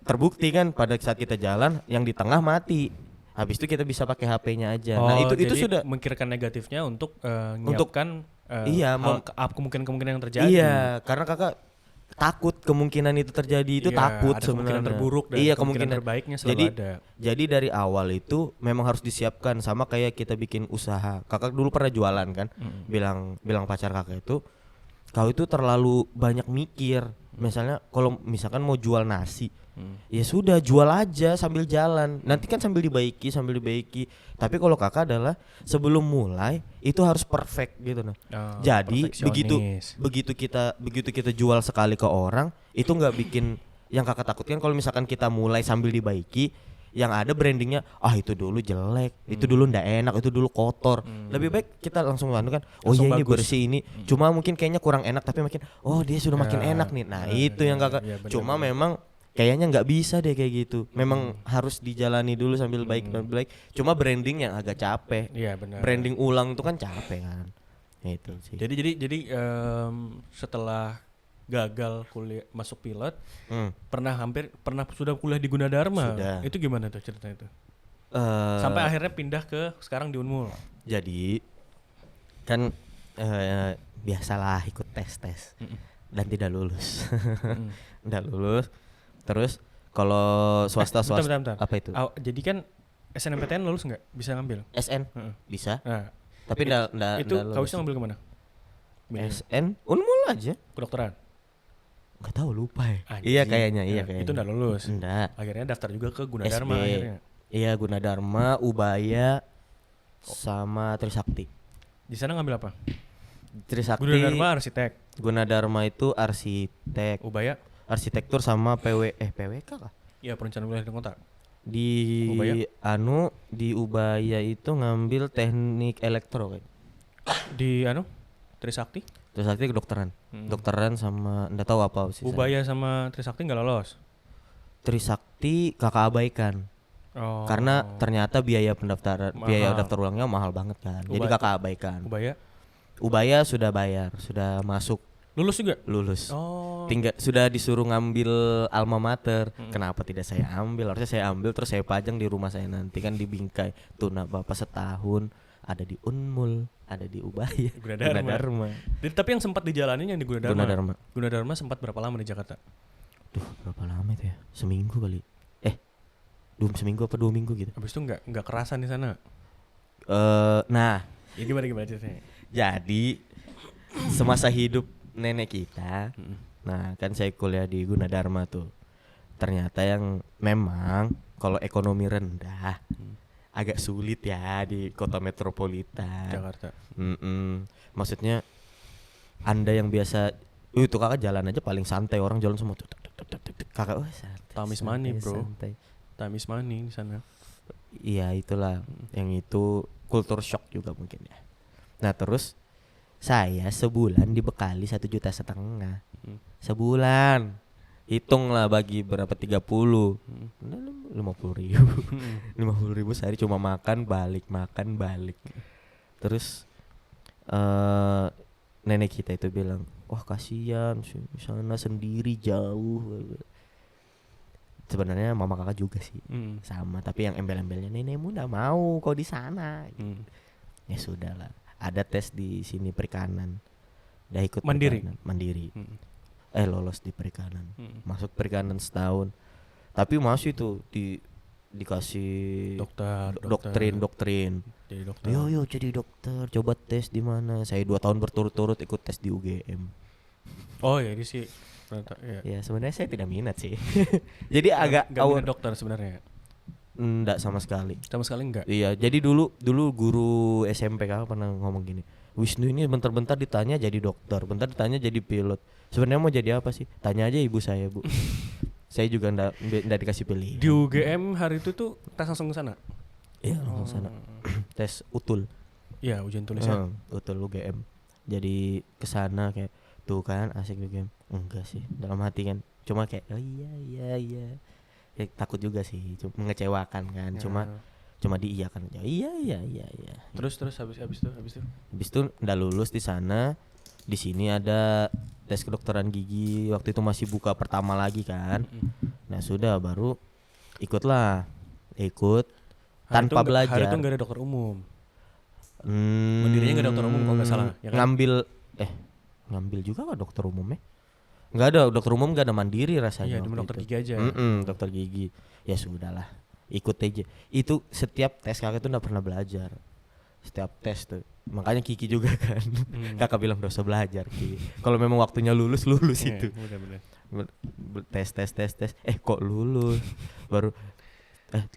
terbukti kan pada saat kita jalan yang di tengah mati, habis itu kita bisa pakai HP-nya aja. Nah itu jadi sudah memikirkan negatifnya untuk Untuk- menyiapkan iya, kemungkinan-kemungkinan yang terjadi. iya, karena kakak takut kemungkinan itu terjadi, itu Iya, takut ada sebenarnya. kemungkinan terburuk dan Iya, kemungkinan kemungkinan terbaiknya selalu jadi, ada. Jadi dari awal itu memang harus disiapkan, sama kayak kita bikin usaha. Kakak dulu pernah jualan kan, bilang pacar kakak itu, kau itu terlalu banyak mikir. Misalnya kalau misalkan mau jual nasi, ya sudah jual aja sambil jalan. Nanti kan sambil dibaiki. Tapi kalau kakak adalah sebelum mulai itu harus perfect gitu nah. Jadi Perfeksionis. begitu kita jual sekali ke orang, itu nggak bikin yang kakak takutkan kalau misalkan kita mulai sambil dibaiki, yang ada brandingnya itu dulu jelek, itu dulu ndak enak, itu dulu kotor. Lebih baik kita langsung kan, oh Langsung iya ini bagus. bersih ini, cuma mungkin kayaknya kurang enak tapi makin dia sudah makin enak nih. Nah itu yang kakak, iya, benar, cuma memang kayaknya nggak bisa deh kayak gitu. Memang harus dijalani dulu sambil baik dan baik. Cuma branding yang agak capek. Iya benar. Branding ulang itu kan capek kan. Itu sih. Jadi setelah gagal kuliah masuk pilot, pernah sudah kuliah di Gunadarma. Sudah. Itu gimana tuh ceritanya itu? Eh, Sampai akhirnya pindah ke sekarang di Unmul. jadi kan biasalah ikut tes dan tidak lulus. Tidak lulus. Terus kalau swasta Bentar. apa itu? Jadi kan SNMPTN lulus nggak? Bisa ngambil? SN Heeh. bisa. Nah, Tapi enggak itu kau bisa ngambil kemana? SN Unmul aja. Kedokteran. Enggak tahu lupa ya. Anjing. Iya kayaknya. Itu nggak lulus. Enggak. Akhirnya daftar juga ke Gunadarma SB. akhirnya. Iya, Gunadarma, Ubaya sama Trisakti. Di sana ngambil apa? Trisakti. Gunadarma arsitek, Gunadarma itu arsitek, Ubaya arsitektur sama PWK kah? ya perencanaan wilayah dan kota. Di Ubaya? di Ubaya itu ngambil teknik elektro kan. Di Trisakti, Trisakti kedokteran. Dokteran sama enggak tahu apa sih. Ubaya sama Trisakti nggak lolos. Trisakti kakak abaikan. Oh. Karena ternyata biaya pendaftaran, biaya Mahal. daftar ulangnya mahal banget kan. Jadi Ubaya- kakak abaikan. Ubaya Ubaya sudah bayar, sudah masuk, lulus juga. lulus. Oh. Tinggal sudah disuruh ngambil alma mater. Kenapa tidak saya ambil? Harusnya saya ambil terus saya pajang di rumah saya nanti kan di Bingkai. Tuh nak Bapak setahun ada di Unmul, ada di Ubaya, Gunadarma. Tapi yang sempat dijalanin yang di Gunadarma. Gunadarma. Gunadarma sempat berapa lama di Jakarta? Duh, berapa lama itu ya? Seminggu kali. 2 seminggu apa 2 minggu gitu. Habis itu nggak kerasan di sana. Nah, Ya gimana ceritanya? jadi semasa hidup nenek kita, nah kan saya kuliah di Gunadarma tuh. Ternyata yang memang kalau ekonomi rendah agak sulit ya di kota metropolitan. Jakarta. Maksudnya Anda yang biasa itu kakak jalan aja paling santai, orang jalan semua tuh kakak santai. Tamis money, bro. Tamis money di sana. Iya itulah yang itu kultur shock juga mungkin ya. Nah terus saya sebulan dibekali 1,5 juta sebulan. Hitung lah bagi berapa 30 50.000 50.000 sehari cuma makan balik. Terus nenek kita itu bilang, wah kasihan sana sendiri jauh. Sebenarnya mama kakak juga sih sama, tapi yang embel-embelnya nenekmu nggak mau kau di sana. Ya sudahlah, ada tes di sini perikanan, udah ikut mandiri mandiri. Lolos di perikanan, masuk perikanan setahun, tapi masih itu dikasih doktrin. Jadi dokter. Yo jadi dokter, coba tes di mana. Saya 2 tahun berturut-turut ikut tes di UGM. Oh ya ini sih. Ya sebenarnya saya tidak minat sih. Jadi agak minat dokter sebenarnya. Enggak sama sekali. Sama sekali enggak. Iya, jadi dulu guru SMP kakak pernah ngomong gini. Wisnu ini bentar-bentar ditanya jadi dokter, bentar ditanya jadi pilot. Sebenarnya mau jadi apa sih? Tanya aja ibu saya, Bu. Saya juga enggak dikasih pilih. Di UGM hari itu tuh tes langsung ke sana. Iya, langsung sana. Tes utul. Iya, ujian tulisan. Utul UGM. Jadi ke sana kayak tuh kan asik UGM. Enggak sih, dalam hati kan. Cuma kayak oh iya. Ya, takut juga sih, mengecewakan kan. Cuma diiyakan aja. Iya. Terus habis itu udah lulus di sana. Di sini ada tes kedokteran gigi. Waktu itu masih buka pertama lagi kan. Nah sudah baru ikut tanpa belajar. Hari itu nggak ada dokter umum. Mandirinya nggak ada dokter umum kalau nggak salah. Ya kan? Ngambil juga nggak dokter umumnya? Nggak ada dokter umum, nggak ada mandiri rasanya. Iya, cuma dokter gigi aja. Dokter gigi. Ya sudahlah, ikut aja. Itu setiap tes kakak tuh nggak pernah belajar. Setiap tes tuh, makanya Kiki juga kan. Kakak bilang nggak usah belajar Ki. Kalau memang waktunya lulus itu. Bener. Tes. Kok lulus? Baru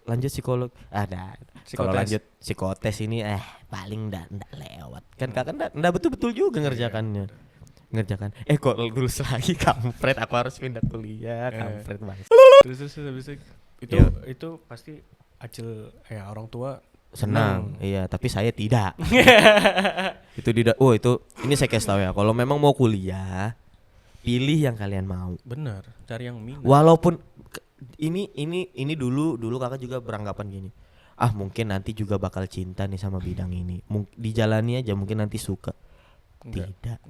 lanjut psikolog. Kalau lanjut psikotes ini paling nggak lewat. Kan kakak nggak betul-betul juga ngerjakan. Kok lulus lagi kampret, aku harus pindah kuliah kampret banget. Terus habis itu pasti acil ya orang tua senang. Iya, tapi saya tidak. Itu ini saya kasih tahu ya, kalau memang mau kuliah pilih yang kalian mau. Benar, cari yang minat. Walaupun ini dulu kakak juga beranggapan gini. Mungkin nanti juga bakal cinta nih sama bidang ini. Dijalani aja, mungkin nanti suka. Tidak.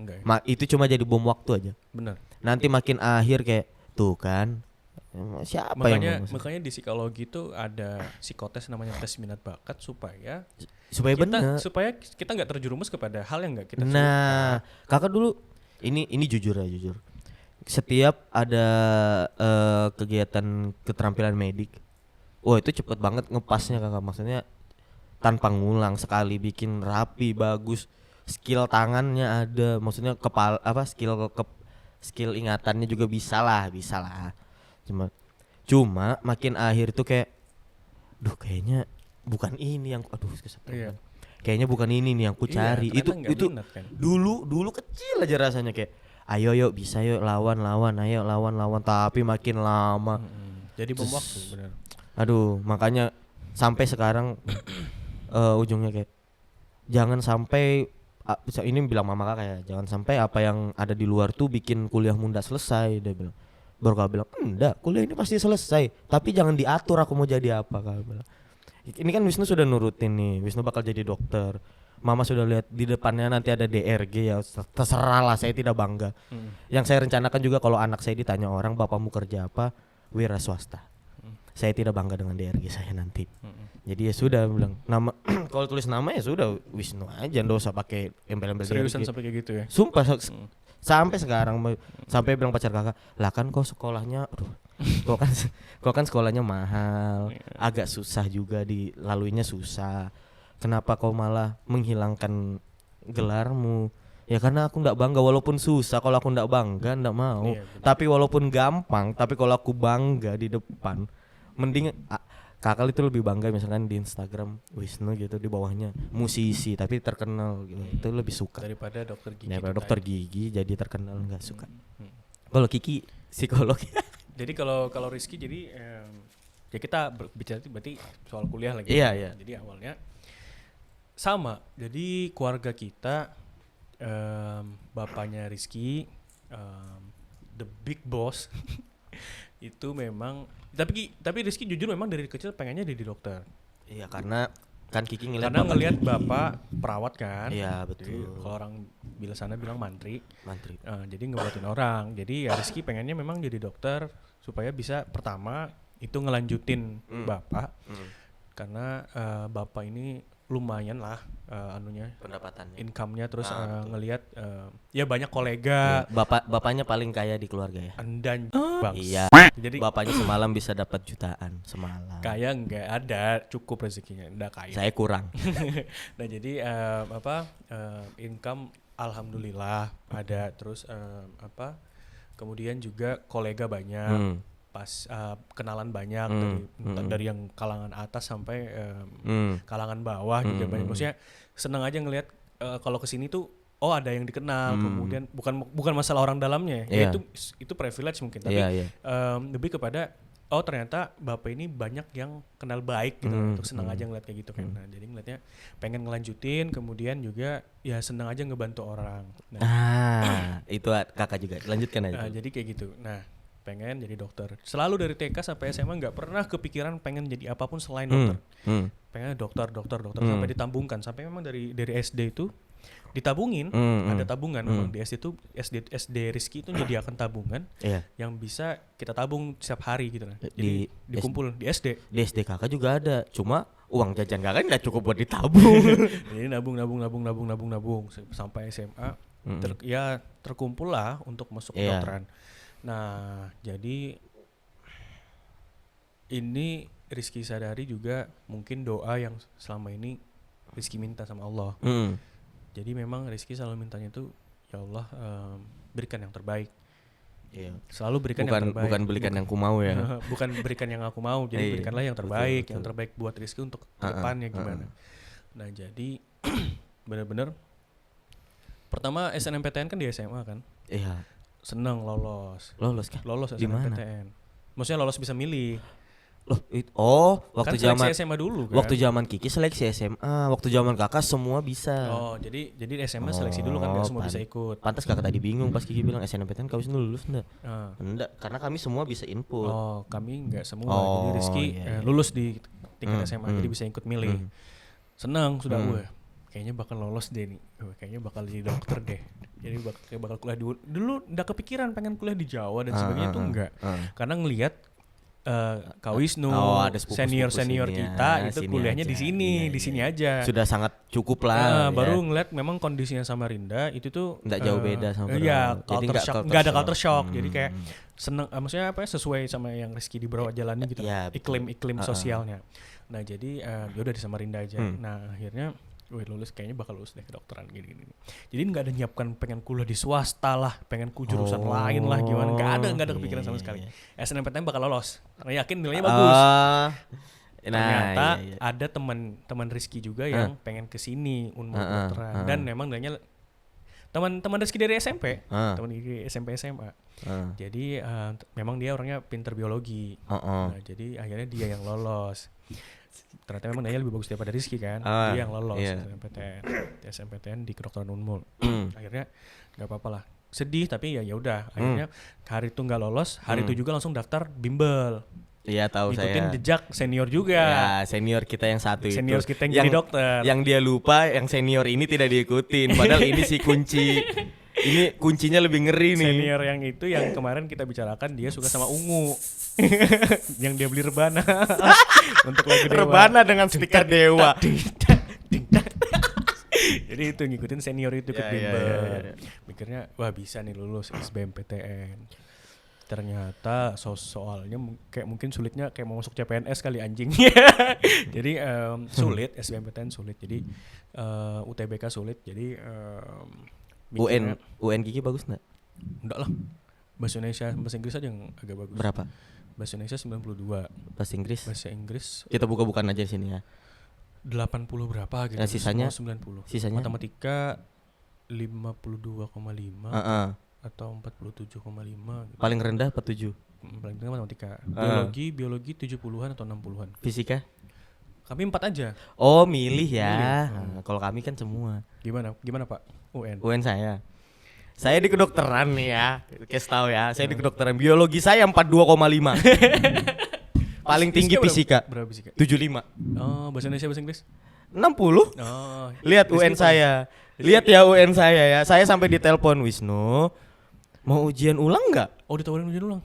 Itu cuma jadi bom waktu aja. Benar. Nanti makin akhir kayak tuh kan. Siapa makanya di psikologi itu ada psikotes namanya tes minat bakat supaya kita nggak terjerumus kepada hal yang nggak kita suka. Nah, kakak dulu ini jujur. Setiap ada kegiatan keterampilan medik, itu cepet banget ngepasnya kakak. Maksudnya tanpa ngulang, sekali bikin rapi bagus. Skill tangannya ada, maksudnya skill ingatannya juga bisa lah. Cuma makin akhir tuh kayak kayaknya bukan ini yang iya. Kayaknya bukan ini nih yang ku cari. Itu minat, kan? dulu kecil aja rasanya kayak ayo bisa lawan tapi makin lama jadi bom waktu benar. Makanya sampai sekarang ujungnya kayak jangan sampai ini bilang mama kakak ya, jangan sampai apa yang ada di luar tuh bikin kuliahmu nggak selesai, dia bilang. Baru kakak bilang enggak, kuliah ini pasti selesai, tapi jangan diatur aku mau jadi apa, kakak bilang. Ini kan Wisnu sudah nurutin nih, Wisnu bakal jadi dokter. Mama sudah lihat di depannya nanti ada DRG ya, terserah lah, saya tidak bangga. Yang saya rencanakan juga kalau anak saya ditanya orang bapakmu kerja apa, wira swasta. Saya tidak bangga dengan DRG saya nanti. Jadi ya sudah bilang nama kalau tulis nama ya sudah Wisnu aja, enggak usah pakai embel-embel. Seriusan sampai kayak gitu ya. Sumpah sampai sekarang sampai bilang pacar kakak, "Lah kan kok sekolahnya kok kan sekolahnya mahal, agak susah juga dilaluinya susah. kenapa kau malah menghilangkan gelarmu? Ya karena aku nggak bangga, walaupun susah. Kalau aku nggak bangga nggak mau. Iya, Tapi walaupun gampang, tapi kalau aku bangga di depan, mending Kakak itu lebih bangga misalkan di Instagram Wisnu gitu, di bawahnya musisi tapi terkenal gitu. Itu lebih suka daripada dokter gigi. daripada dokter gigi jadi terkenal, nggak suka. Hmm. Kalau Kiki psikolog. Jadi kalau Rizky jadi ya kita bicara berarti soal kuliah lagi. Iya, iya. Jadi awalnya sama. Jadi keluarga kita bapaknya Rizky the big boss itu memang tapi Rizky jujur memang dari kecil pengennya jadi dokter. Iya, karena kan Kiki ngeliat Karena bapak ngelihat Kiki. bapak perawat kan. Iya, Jadi betul. kalau orang bilang mantri. Mantri. Jadi ngebuatin orang. Jadi ya Rizky pengennya memang jadi dokter supaya bisa pertama itu ngelanjutin bapak. Karena bapak ini lumayan lah Pendapatannya. income-nya, terus Betul. ngelihat ya banyak kolega Bapaknya paling kaya di keluarga ya. dan bang. Iya. Jadi Bapaknya semalam bisa dapat jutaan semalam. kaya nggak ada, cukup rezekinya, nggak kaya. Saya kurang. Nah jadi income alhamdulillah ada, terus kemudian juga kolega banyak, pas kenalan banyak dari yang kalangan atas sampai kalangan bawah juga banyak. Maksudnya seneng aja ngelihat kalau kesini tuh ada yang dikenal, kemudian bukan masalah orang dalamnya, ya itu privilege mungkin, tapi lebih kepada ternyata bapak ini banyak yang kenal baik gitu, untuk senang aja ngeliat kayak gitu kan. Nah jadi ngeliatnya pengen ngelanjutin, kemudian juga ya senang aja ngebantu orang. Nah, Itu kakak juga. Lanjutkan aja. jadi kayak gitu. Nah pengen jadi dokter. Selalu dari TK sampai SMA nggak pernah kepikiran pengen jadi apapun selain dokter. Pengen dokter sampai ditambungkan, sampai memang dari SD itu ditabungin, ada tabungan memang di SD itu, SD Rizky itu menyediakan tabungan yang bisa kita tabung setiap hari gitu lah. Jadi dikumpul di SD. Di SD kakak juga ada, cuma uang jajan kakak nggak cukup buat ditabung. Jadi nabung sampai SMA terkumpul lah untuk masuk kedokteran. Nah jadi ini Rizky sadari juga mungkin doa yang selama ini Rizky minta sama Allah. Jadi memang Rizky selalu mintanya itu, ya Allah berikan yang terbaik. Selalu berikan yang terbaik. Bukan berikan yang ku mau ya. Bukan berikan yang aku mau, jadi berikanlah yang terbaik, betul. Yang terbaik buat Rizky untuk kedepannya gimana. Nah jadi benar-benar pertama SNMPTN kan di SMA kan. Iya. Seneng lolos kah? Lolos SNMPTN. Maksudnya lolos bisa milih. Waktu kan zaman SMA dulu kan. Waktu zaman Kiki seleksi SMA, waktu zaman kakak semua bisa. Jadi SMA seleksi dulu kan, nggak semua bisa ikut. Pantas kakak tadi bingung pas Kiki bilang SNMPTN kau lulus enggak? Enggak, karena kami semua bisa input. Kami nggak semua. Jadi Rizky lulus di tingkat SMA, jadi bisa ikut milih. Senang sudah gue. Kayaknya bakal lolos deh nih. Kayaknya bakal jadi dokter deh. Jadi bakal kuliah dulu udah kepikiran pengen kuliah di Jawa dan sebagainya tuh enggak. Karena ngelihat Kak Wisnu, senior kita itu kuliahnya aja. di sini aja. Sudah sangat cukup lah. Baru ngeliat memang kondisinya Samarinda itu tuh nggak jauh beda sama. Iya, nggak ada culture shock. Jadi kayak seneng, maksudnya sesuai sama yang Rizky di bawah jalannya gitu. Iklim sosialnya. Nah jadi udah di Samarinda aja. Nah akhirnya lulus, kayaknya bakal lulus deh kedokteran gini. Jadi nggak ada nyiapkan pengen kuliah di swasta lah, pengen jurusan lain lah gimana, nggak ada kepikiran sama sekali. SNMPTN bakal lolos karena yakin nilainya bagus. Ternyata ada teman Rizky juga yang pengen kesini kedokteran, dan memang nilainya teman Rizky dari SMP, teman dari SMP SMA. Jadi memang dia orangnya pinter biologi. Nah, jadi akhirnya dia yang lolos. Ternyata memang nilainya lebih bagus daripada Rizky kan. Dia yang lolos SNMPTN di kedokteran Unmul. Akhirnya nggak apa-apa lah, sedih tapi ya udah. Akhirnya hari itu nggak lolos, hari itu juga langsung daftar bimbel. Iya tahu saya. Ikutin jejak senior juga. Ya senior kita yang satu itu. Senior kita yang jadi dokter. Yang dia lupa yang senior ini tidak diikutin. Padahal ini si kunci. Ini kuncinya lebih ngeri nih. Senior yang itu yang kemarin kita bicarakan, dia suka sama Ungu. Yang dia beli Rebana. Untuk lagu Dewa. Rebana dengan stiker Dewa. Jadi itu ngikutin senior itu ke bimbel. Mikirnya wah bisa nih lulus SBMPTN. Ternyata soalnya kayak mungkin sulitnya kayak mau masuk CPNS kali anjing. Jadi sulit, SBMPTN sulit. Jadi UTBK sulit. Jadi UN Gigi bagus nggak? enggak lah. Bahasa Indonesia, bahasa Inggris aja yang agak bagus. Berapa? Bahasa Indonesia 92. Bahasa Inggris? Bahasa Inggris Kita buka-bukan aja di sini ya. 80 berapa gitu. Nah, sisanya? Semua 90. Sisanya? Matematika 52,5 atau 47,5 gitu. Paling rendah 47. Paling tinggi matematika. Biologi 70-an atau 60-an. Fisika? Kami 4 aja. Oh, milih ya. Nah, kalau kami kan semua. Gimana Pak? UN. UN saya. Saya di kedokteran nih ya. Kasih tahu ya. Saya di kedokteran. Biologi saya 42,5. Paling tinggi fisika. Berapa fisika? 75. Oh, bahasa Indonesia, bahasa Inggris? 60. Oh. Lihat UN saya. Lihat ya UN saya ya. Saya sampai ditelepon, Wisnu. Mau ujian ulang nggak? Oh, ditawarin ujian ulang.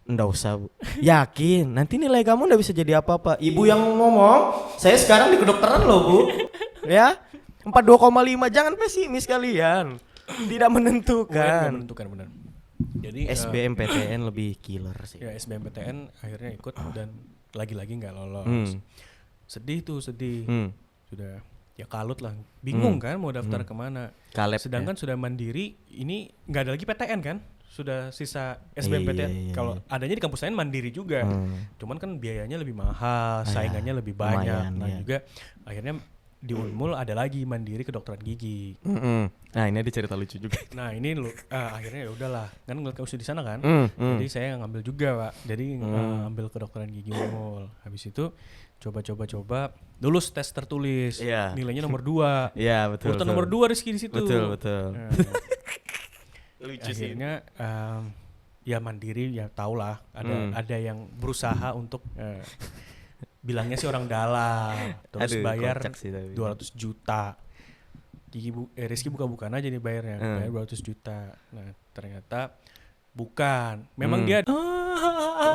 Nggak usah, Bu. Yakin, nanti nilai kamu nggak bisa jadi apa-apa. Ibu yang ngomong, saya sekarang di kedokteran loh, Bu. Ya, 42,5, jangan pesimis kalian. Tidak menentukan. Menentukan benar. Jadi SBMPTN lebih killer sih. Ya SBMPTN akhirnya ikut dan lagi-lagi nggak lolos. Sedih. Sudah ya kalut lah. Bingung kan mau daftar kemana. Kalep, sedangkan sudah mandiri, ini nggak ada lagi PTN kan? Sudah sisa SBMPTN. Iya. Kalau adanya di kampus lain mandiri juga. Cuman kan biayanya lebih mahal, saingannya lebih banyak. Lumayan, Nah ya. juga akhirnya di Unmul ada lagi mandiri kedokteran gigi. Nah ini ada cerita lucu juga. Nah ini akhirnya ya udahlah, kan ngeliat kamu di sana kan. Jadi saya ngambil juga Pak. Jadi ambil kedokteran gigi Unmul. Habis itu coba lulus tes tertulis. Nilainya nomor 2. Iya betul. Urutan nomor 2 Rizky di situ. Betul. Lucu akhirnya ya mandiri ya tahulah ada yang berusaha untuk bilangnya sih orang dalam terus bayar 200 juta. Rizky buka-bukan aja nih bayarnya, bayar 200 juta. Nah ternyata bukan, memang dia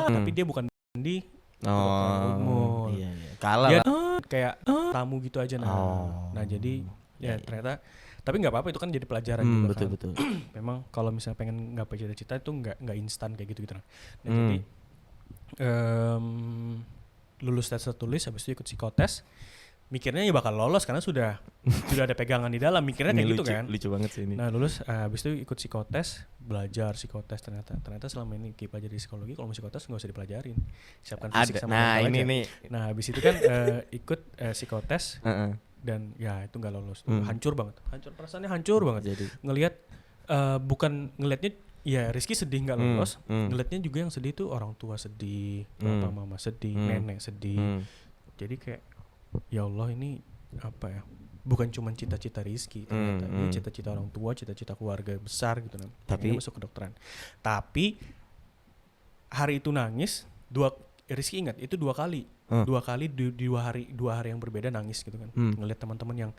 tapi dia bukan di Unmul. Iya. Kalah dia lah. kayak tamu gitu aja nah jadi ya ternyata. Tapi nggak apa-apa, itu kan jadi pelajaran juga kan. Betul. Memang kalau misalnya pengen ngapai cita-cita itu nggak instan kayak gitu. Nah jadi lulus tes tertulis, habis itu ikut psikotes. Mikirnya ya bakal lolos karena sudah ada pegangan di dalam. Mikirnya kayak gitu kan. Lucu banget sih ini. Nah lulus, habis itu ikut psikotes, belajar psikotes. Ternyata selama ini kita pelajari psikologi, kalau mau psikotes nggak usah dipelajarin. Siapkan fisik sama mental aja. Nih. Nah habis itu kan ikut psikotes. Dan ya itu nggak lolos, hancur banget, perasaannya hancur banget. Jadi ngelihat bukan ngelihatnya ya Rizky sedih nggak lolos, ngelihatnya juga yang sedih tuh orang tua sedih, papa mama sedih, nenek sedih. Jadi kayak ya Allah ini apa ya? Bukan cuma cita-cita Rizky, ternyata ini cita-cita orang tua, cita-cita keluarga besar gitu kan. Tapi masuk kedokteran. Tapi hari itu nangis Rizky ingat itu 2 kali. 2 kali di 2 hari yang berbeda nangis gitu kan. Ngelihat teman-teman yang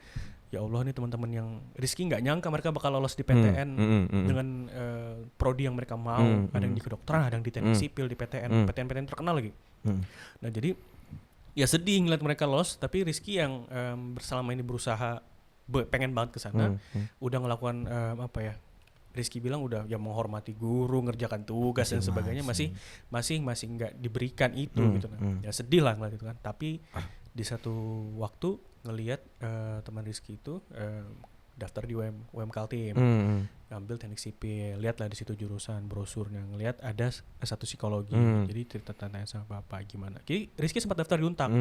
ya Allah nih teman-teman yang Rizky nggak nyangka mereka bakal lolos di PTN dengan prodi yang mereka mau. Ada yang di kedokteran, ada yang di teknik sipil di PTN, PTN terkenal lagi. Nah jadi ya sedih ngeliat mereka lolos, tapi Rizky yang selama ini berusaha pengen banget ke sana, udah ngelakukan apa ya? Rizky bilang udah ya menghormati guru, ngerjakan tugas dan sebagainya, masih nggak diberikan itu gitu kan. Ya sedih lah ngeliat itu kan. Tapi di satu waktu ngelihat teman Rizky itu daftar di UM Kaltim, ngambil teknik sipil, lihat lah di situ jurusan brosurnya, ngelihat ada satu psikologi, jadi cerita tanya sama bapak gimana. Jadi Rizky sempat daftar di Untak.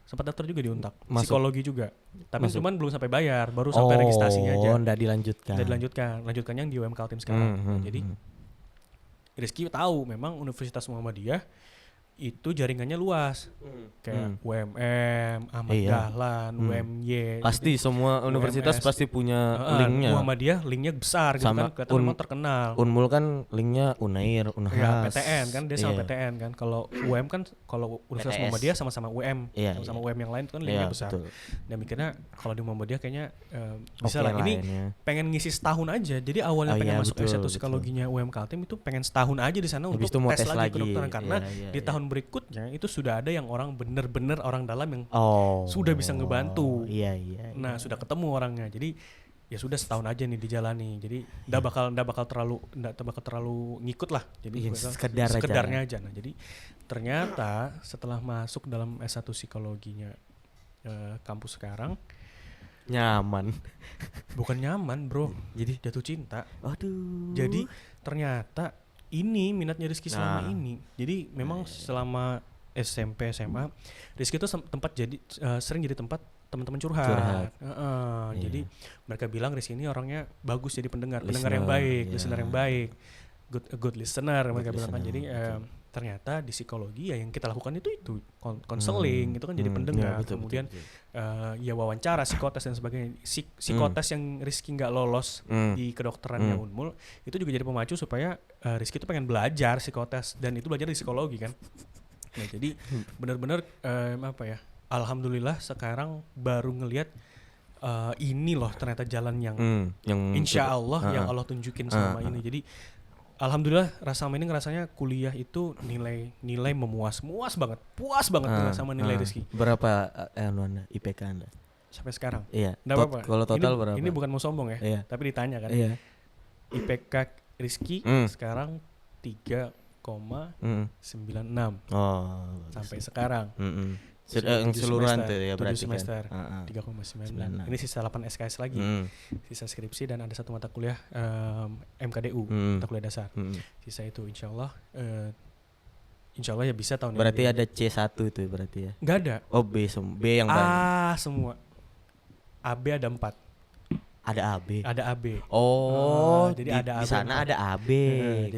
Sempat daftar juga di Untak, psikologi juga. Tapi cuman belum sampai bayar, baru sampai registrasinya aja. Oh, nggak dilanjutkan. Lanjutkannya yang di UM Kaltim sekarang. Jadi Rizky tahu memang Universitas Muhammadiyah itu jaringannya luas, kayak UMM, Ahmad Dahlan, UMY. Pasti semua universitas pasti punya linknya. Muhammadiyah linknya besar gitu kan, kelihatan memang terkenal. Unmul kan linknya Unair, Unhas. Ya, PTN kan, dia sama PTN kan. Kalau UM kan, kalau Universitas Muhammadiyah sama-sama UM, sama UM yang lain itu kan linknya besar. Dan mikirnya kalau di Muhammadiyah kayaknya bisa lah. Ini pengen ngisi setahun aja. Jadi awalnya pengen masuk S1 psikologinya UM Kaltim itu pengen setahun aja di sana untuk tes lagi kedokteran karena di tahun berikutnya itu sudah ada yang orang bener-bener orang dalam yang sudah bisa ngebantu. Nah sudah ketemu orangnya. Jadi ya sudah setahun aja nih dijalani. Jadi nggak bakal terlalu ngikut lah. Jadi sekedarnya aja. Nah, jadi ternyata setelah masuk dalam S1 psikologinya kampus sekarang nyaman. Bukan nyaman, bro. Jadi jatuh cinta. Aduh. Jadi ternyata ini minatnya Rizky selama ini. Jadi memang selama SMP SMA Rizky itu sering jadi tempat teman-teman curhat. Jadi mereka bilang Rizky ini orangnya bagus jadi pendengar yang baik, listener yang baik, good listener mereka bilang kan. Jadi ternyata di psikologi ya yang kita lakukan itu konseling itu kan jadi pendengar. Kemudian ya wawancara, psikotes dan sebagainya. Psikotes yang Rizky nggak lolos di kedokterannya Unmul itu juga jadi pemacu supaya Rizky itu pengen belajar psikotes, dan itu belajar di psikologi kan. Nah, jadi benar-benar alhamdulillah sekarang baru ngelihat ini loh ternyata jalan yang insya Allah yang Allah tunjukin selama ini. Jadi alhamdulillah sama ini ngerasanya kuliah itu nilai memuas banget, puas banget sama nilai Rizky. Berapa IPK Anda sampai sekarang? Iya. Kalau total berapa? Ini bukan mau sombong ya, tapi ditanya kan. Iya. IPK Rizky sekarang 3,96 sampai sekarang. Keseluruhan tuh ya berarti semester 3,9. Ini sisa 8 SKS lagi, sisa skripsi dan ada satu mata kuliah MKDU, mata kuliah dasar. Sisa itu insya Allah ya bisa tahun berarti ini. Berarti ada C1 itu berarti ya? Nggak ada. Oh B yang banyak. Semua. AB ada 4. Ada AB. Oh, jadi ada di sana ada AB.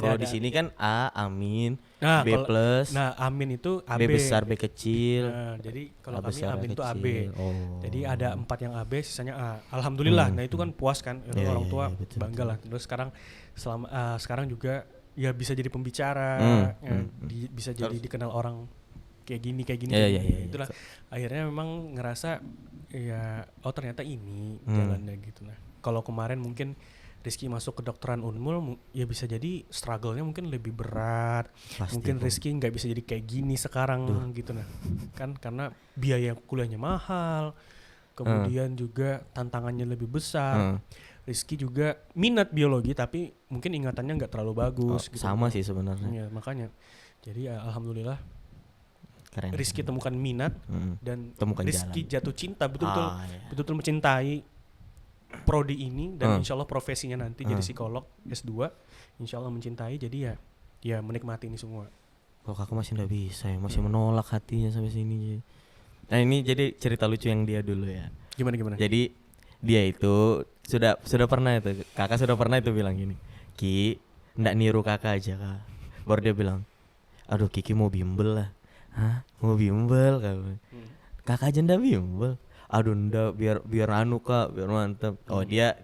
Kalau di sini kan A amin, B plus. Nah, amin itu AB. B besar, B kecil. Jadi kalau kami amin itu AB. Jadi ada 4 yang AB, sisanya A. Alhamdulillah. Nah, itu kan puas kan. Orang tua bangga lah. Terus sekarang juga ya bisa jadi pembicara, bisa jadi dikenal orang kayak gini. Itulah akhirnya memang ngerasa ya ternyata ini jalannya gitu. Nah, kalau kemarin mungkin Rizky masuk ke kedokteran Unmul ya bisa jadi struggle-nya mungkin lebih berat. Pasti mungkin Rizky nggak bisa jadi kayak gini sekarang gitu. Nah, kan karena biaya kuliahnya mahal, kemudian juga tantangannya lebih besar. Rizky juga minat biologi tapi mungkin ingatannya nggak terlalu bagus gitu. Sama sih sebenarnya. Ya, makanya jadi alhamdulillah keren. Rizky temukan minat dan temukan Rizky jalan. jatuh cinta betul-betul mencintai prodi ini dan insya Allah profesinya nanti jadi psikolog S2, insya Allah mencintai, jadi ya menikmati ini semua. Kalau kakak masih nggak bisa ya, masih menolak hatinya sampai sini. Nah ini jadi cerita lucu yang dia dulu ya. Gimana? Jadi dia itu sudah pernah itu, kakak sudah pernah itu bilang gini, Ki, nggak niru kakak aja kak. Baru dia bilang, aduh Kiki mau bimbel lah. Hah? Mau bimbel kakak aja ndak bimbel. Aduh ndak, biar anu kak, biar mantep. Oh dia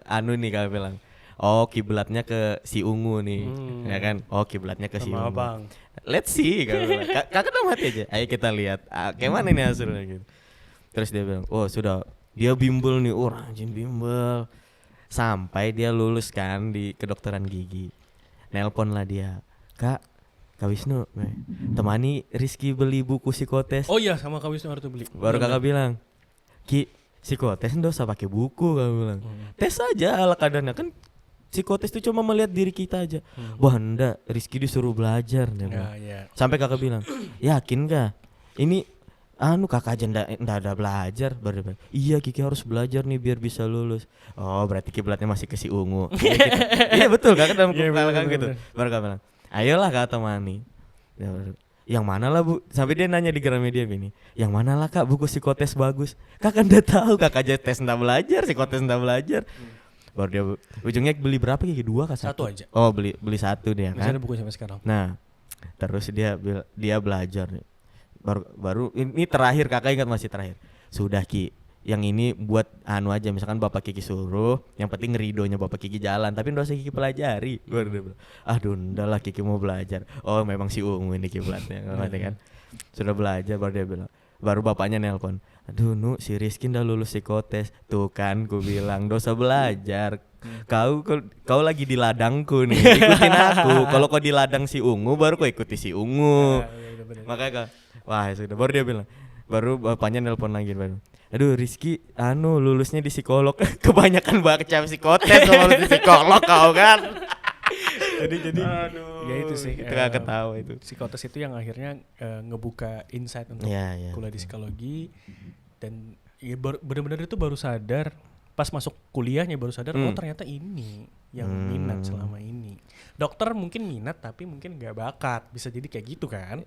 anu nih kakak bilang. Oh kiblatnya ke si Ungu nih, ya kan? Oh kiblatnya ke si Ungu. Abang. Let's see kakak bilang. Kakak dalam hati aja. Ayo kita lihat. Kayak mana nih hasilnya gitu. Terus dia bilang, oh sudah dia bimbel nih, rajin bimbel. Sampai dia lulus kan di kedokteran gigi. Nelpon lah dia, Kak Wisnu, temani Rizky beli buku psikotes. Oh iya, sama Kak Wisnu harus beli. Baru kakak bilang, Ki, psikotes nggak usah pakai buku, kakak bilang. Tes aja ala kadarnya, kan psikotes itu cuma melihat diri kita aja. Wah enggak, Rizky disuruh belajar. Sampai kakak bilang, yakin kah? Ini kakak aja ndak ada belajar. Baru iya Kiki harus belajar nih biar bisa lulus. Oh berarti kiblatnya masih ke si Ungu. Iya betul kakak dalam kepala gitu. Baru kakak bilang, ayolah kak temani. Yang mana lah bu? Sampai dia nanya di Gramedia gini, yang mana lah kak buku psikotes bagus? Kakak ndak tahu, kakak aja tes ndak belajar, psikotes ndak belajar. Baru dia ujungnya beli berapa Kiki? 2 kah 1? 1 aja. Oh beli 1 dia kan. Masih ada buku sampai sekarang. Nah terus dia belajar nih. Baru ini terakhir kakak ingat masih terakhir. Sudah Ki, yang ini buat anu aja, misalkan bapak Kiki suruh, yang penting ridonya bapak Kiki jalan, tapi nggak usah Kiki pelajari. Baru dia bilang, aduh udah lah Kiki mau belajar. Oh memang si Ungu ini kiblatnya, ngerti kan? Sudah belajar, baru dia bilang, baru bapaknya nelpon, aduh si Rizky udah lulus psikotes, tuh kan ku bilang nggak usah belajar. Kau lagi di ladangku nih, ikutin aku. Kalau kau di ladang si Ungu, baru kau ikuti si Ungu. Makanya wah sudah, baru dia bilang, baru bapaknya nelpon lagi baru, aduh Rizky lulusnya di psikolog. Kebanyakan baca psikotes sama lulus di psikolog kau kan. jadi Aduh, ya itu sih itu gak ketawa itu. psikotes itu yang akhirnya ngebuka insight untuk kuliah di psikologi. Dan ya benar-benar itu baru sadar pas masuk kuliahnya, baru sadar oh ternyata ini yang minat selama ini. Dokter mungkin minat tapi mungkin nggak bakat, bisa jadi kayak gitu kan.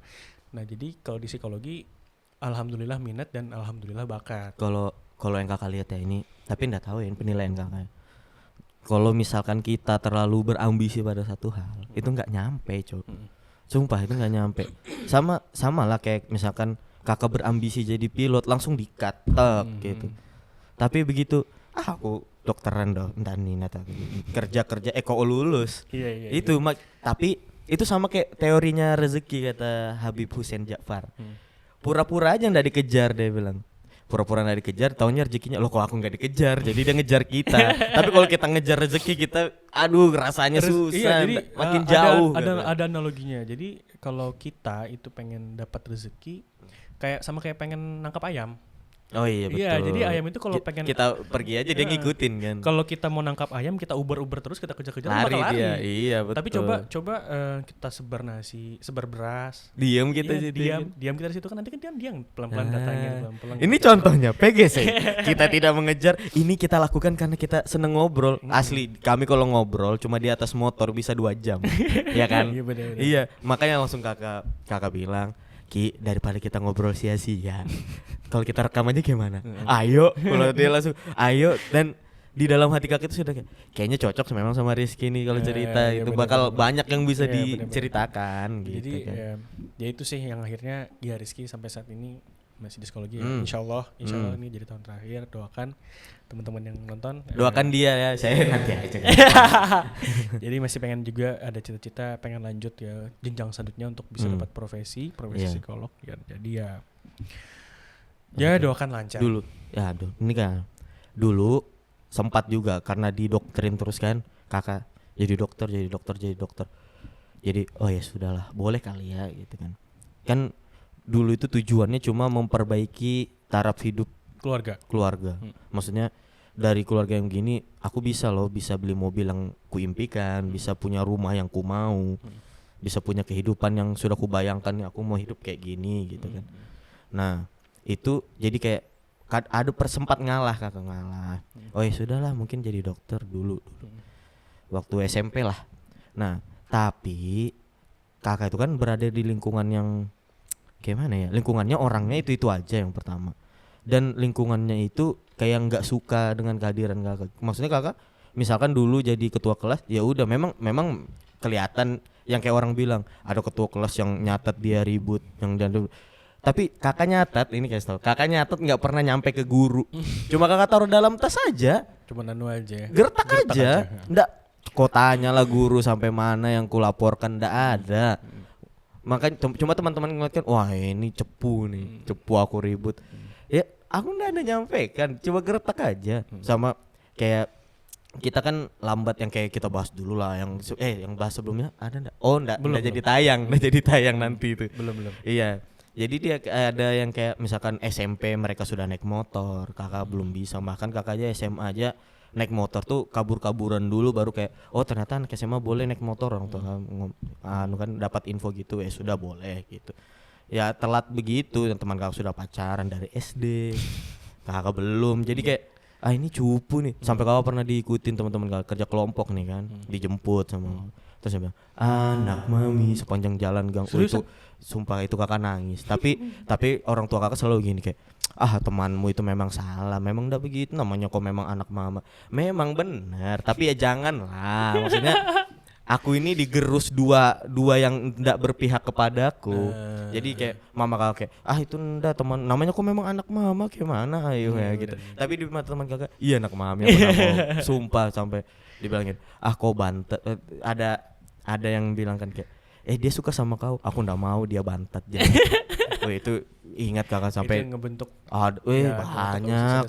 Nah jadi kalau di psikologi alhamdulillah minat dan alhamdulillah bakat. Kalau yang kakak lihat ya ini, tapi nggak tahu ya penilaian kakak. Kalau misalkan kita terlalu berambisi pada satu hal, itu nggak nyampe, Cok. Sumpah itu nggak nyampe. Sama lah kayak misalkan kakak berambisi jadi pilot, langsung di-cut gitu. Tapi begitu aku dokteran dong, kerja kok lulus. Iya. Itu tapi itu sama kayak teorinya rezeki kata Habib Hussein Ja'far. Pura-pura aja nggak dikejar, dia bilang. Pura-pura nggak dikejar, taunya rezekinya loh kok aku nggak dikejar, jadi dia ngejar kita. Tapi kalau kita ngejar rezeki kita, aduh rasanya susah, iya, jadi, makin jauh. Ada analoginya. Jadi kalau kita itu pengen dapat rezeki, kayak pengen nangkap ayam. Oh iya betul. Iya, jadi ayam itu kalau pengen kita pergi aja dia ngikutin kan. Kalau kita mau nangkap ayam, kita uber terus, kita kejar-kejar lari bakal lari. Dia. Iya betul. Tapi coba kita sebar nasi, sebar beras. Diam kita diam kita di situ kan, nanti kan dia pelan-pelan datangin pelan-pelan. Ini gitu. Contohnya PGC. Kita tidak mengejar, ini kita lakukan karena kita seneng ngobrol. Asli, kami kalau ngobrol cuma di atas motor bisa 2 jam. Ya kan? Iya bener. Iya, makanya langsung kakak bilang, Ki, daripada kita ngobrol sia-sia, kalau kita rekam aja gimana? Ayo, kalau dia langsung ayo. Dan di dalam hati kakak itu sudah kayaknya cocok memang sama Rizky nih kalau cerita itu bakal banyak yang bisa diceritakan gitu. Jadi kan. Ya itu sih yang akhirnya ya Rizky sampai saat ini masih di psikologi ya. Insya Allah ini jadi tahun terakhir. Doakan teman-teman yang nonton, doakan dia ya, saya nanti aja. Jadi masih pengen juga ada cita-cita pengen lanjut ya jenjang selanjutnya untuk bisa dapat profesi psikolog ya. Jadi ya doakan lancar. Dulu ini kan dulu sempat juga karena didoktrin terus kan kakak jadi dokter. Jadi oh ya sudahlah, boleh kali ya gitu kan dulu itu tujuannya cuma memperbaiki taraf hidup keluarga. Maksudnya dari keluarga yang gini aku bisa beli mobil yang kuimpikan, bisa punya rumah yang ku mau, bisa punya kehidupan yang sudah kubayangkan nih, aku mau hidup kayak gini gitu kan. Nah itu jadi kayak ada persempat kakak ngalah. Oh ya sudahlah, mungkin jadi dokter dulu waktu SMP lah. Nah tapi kakak itu kan berada di lingkungan yang gimana ya, lingkungannya orangnya itu aja yang pertama, dan lingkungannya itu kayak nggak suka dengan kehadiran kakak. Maksudnya kakak misalkan dulu jadi ketua kelas, ya udah memang kelihatan yang kayak orang bilang ada ketua kelas yang nyatat dia ribut yang tapi kakak nyatat, ini kayak tau, kakak nyatat nggak pernah nyampe ke guru. Cuma kakak taruh dalam tas aja, cuma aja, gertak aja. Nggak kotanya lah guru sampai mana yang kulaporkan, nggak ada. Makanya cuma teman-teman ngeliatkan, wah ini cepu aku ribut. Ya aku nggak ada nyampe kan, coba gertak aja. Sama kayak kita kan lambat yang kayak kita bahas dulu lah, yang bahas sebelumnya ada nggak? Oh nggak jadi tayang nanti itu. Belum. Iya. Jadi dia ada yang kayak misalkan SMP mereka sudah naik motor, kakak belum bisa, bahkan kakaknya SMA aja naik motor tuh kabur-kaburan dulu baru kayak oh ternyata anak SMA boleh naik motor, orang tuh kan dapat info gitu, sudah boleh gitu. Ya telat begitu, dan teman kakak sudah pacaran dari SD, kakak belum, jadi kayak ini cupu nih. Sampai kakak pernah diikutin teman-teman kakak kerja kelompok nih kan, dijemput sama terus dia bilang anak mami sepanjang jalan gang. Itu sumpah itu kakak nangis. Tapi orang tua kakak selalu gini kayak temanmu itu memang salah, memang udah begitu namanya kok memang anak mama. Memang benar, tapi ya janganlah. Maksudnya aku ini digerus dua yang tidak berpihak kepadaku. Jadi kayak mama kakak kayak itu ndak teman, namanya kok memang anak mama gimana ayo ya gitu. Tapi di mata teman kakak iya anak mami apa sumpah sampai dibilangin kau bantet. Ada yang bilang kan kayak dia suka sama kau, aku ndak mau dia bantat. Jadi itu ingat kakak sampai itu ngebentuk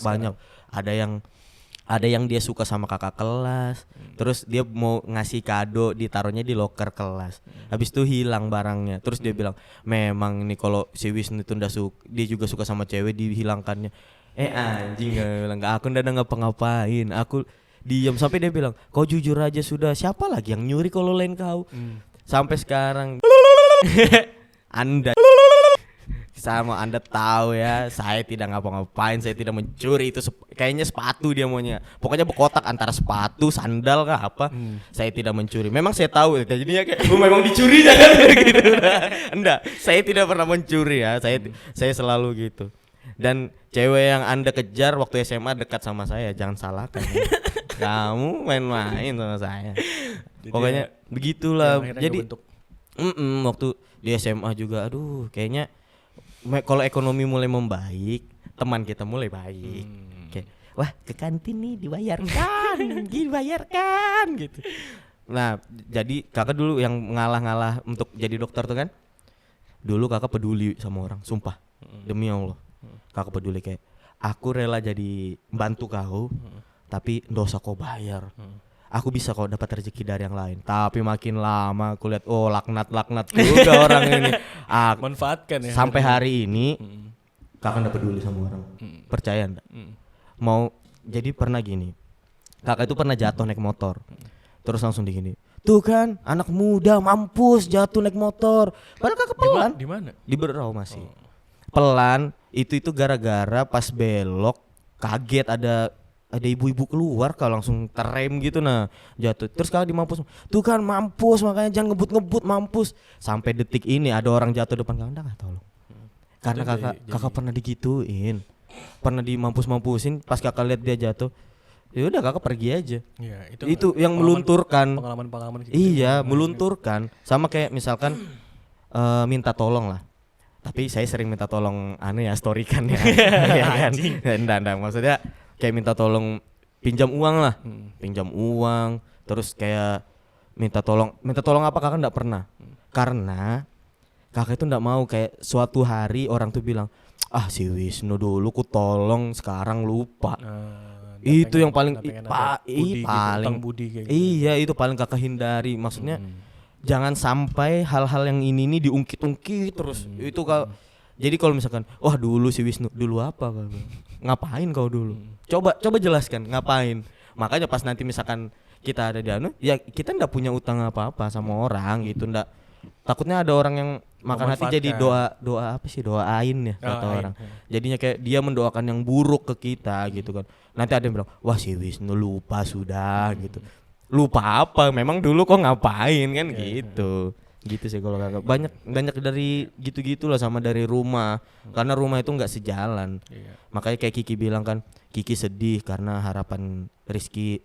banyak. Ada yang dia suka sama kakak kelas, terus dia mau ngasih kado ditaruhnya di loker kelas, habis itu hilang barangnya, terus dia bilang memang nih kalau si Wisnu itu dia juga suka sama cewek, dihilangkannya. Anjing gak bilang, aku ndak ada ngapa-ngapain. Aku diam sampai dia bilang, kau jujur aja sudah. Siapa lagi yang nyuri kalau lain kau? Sampai sekarang Anda sama Anda tahu ya, saya tidak ngapa-ngapain, saya tidak mencuri itu kayaknya sepatu dia maunya. Pokoknya berkotak antara sepatu, sandal kah apa. Saya tidak mencuri. Memang saya tahu jadinya kayak memang dicuri jangan gitu. Enggak, saya tidak pernah mencuri ya. Saya selalu gitu. Dan cewek yang Anda kejar waktu SMA dekat sama saya, jangan salahkan. Ya. Kamu main-main sama saya. Pokoknya begitulah. Jadi waktu di SMA juga aduh kayaknya kalau ekonomi mulai membaik, teman kita mulai baik. Kayak, wah ke kantin nih dibayarkan gitu. Nah jadi kakak dulu yang ngalah-ngalah untuk jadi dokter tuh kan. Dulu kakak peduli sama orang, sumpah demi Allah. Kakak peduli kayak, aku rela jadi bantu kau, tapi dosa kau bayar. Aku bisa kok dapat rezeki dari yang lain. Tapi makin lama aku lihat laknat juga orang ini. Manfaatkan ya. Sampai hari ini kakak enggak peduli sama orang. Percaya enggak? Mau jadi pernah gini. Kakak itu pernah jatuh naik motor. Terus langsung digini. Tuh kan anak muda mampus jatuh naik motor. Padahal kakak pelan. Di mana? Di Berau masih. Pelan itu gara-gara pas belok kaget ada ibu-ibu keluar kalau langsung terrem gitu nah jatuh terus kalau di mampus tuh kan mampus makanya jangan ngebut mampus sampai detik ini ada orang jatuh depan kakak enggak tolong karena kakak pernah digituin pernah dimampusin pas kakak lihat dia jatuh ya udah kakak pergi aja ya, itu yang melunturkan pengalaman gitu iya melunturkan sama kayak misalkan minta tolong lah tapi saya sering minta tolong storykan ya ya kan enggak maksudnya kayak minta tolong pinjam uang lah, pinjam uang, terus kayak minta tolong apa kakak enggak pernah, karena kakak itu enggak mau kayak suatu hari orang tuh bilang, si Wisnu dulu ku tolong sekarang lupa, itu yang paling budi kayak gitu. Iya itu paling kakak hindari, maksudnya jangan sampai hal-hal yang ini nih diungkit-ungkit terus, itu kalau jadi kalau misalkan, wah dulu si Wisnu, dulu apa kau? Ngapain kau dulu? Coba jelaskan ngapain. Makanya pas nanti misalkan kita ada di ya kita ndak punya utang apa-apa sama orang gitu, ndak. Takutnya ada orang yang makan hati jadi doa apa sih? Doain ya kata orang. Jadinya kayak dia mendoakan yang buruk ke kita gitu kan. Nanti ada yang bilang, wah si Wisnu lupa sudah gitu. Lupa apa? Memang dulu kok ngapain kan gitu. Gitu sih kalau kakak banyak dari gitu lah sama dari rumah karena rumah itu nggak sejalan makanya kayak Kiki bilang kan Kiki sedih karena harapan Rizky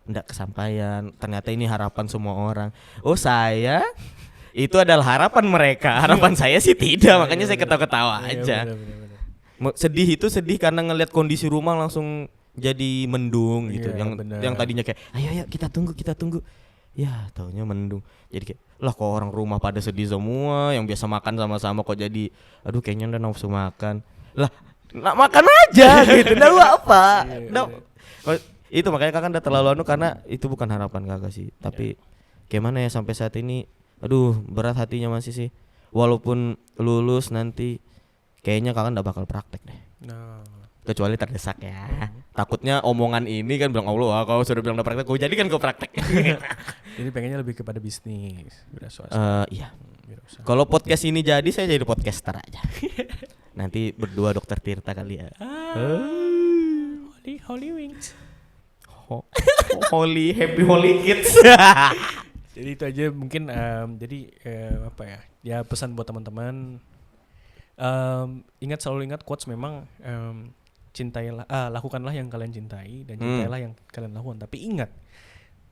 nggak kesampaian ternyata ini harapan semua orang saya itu adalah harapan mereka harapan saya sih tidak makanya saya ketawa-ketawa aja bener. Sedih karena ngelihat kondisi rumah langsung jadi mendung gitu yang tadinya kayak ayo kita tunggu ya taunya mendung jadi kayak lah kok orang rumah pada sedih semua yang biasa makan sama-sama kok jadi aduh kayaknya udah nafsu makan lah nak makan aja gitu nggak apa itu makanya kakak udah terlalu karena itu bukan harapan kakak sih tapi gimana ya sampai saat ini aduh berat hatinya masih sih walaupun lulus nanti kayaknya kakak nggak bakal praktek deh kecuali terdesak ya takutnya omongan ini kan bilang Allah kau sudah bilang udah praktek kau jadikan kau praktek jadi pengennya lebih kepada bisnis iya kalau podcast ini jadi saya jadi podcaster aja nanti berdua Dokter Tirta kali ya Holy Wings Holy Kids jadi itu aja mungkin apa ya pesan buat teman-teman selalu ingat quotes memang cintailah lakukanlah yang kalian cintai dan cintailah yang kalian lakukan tapi ingat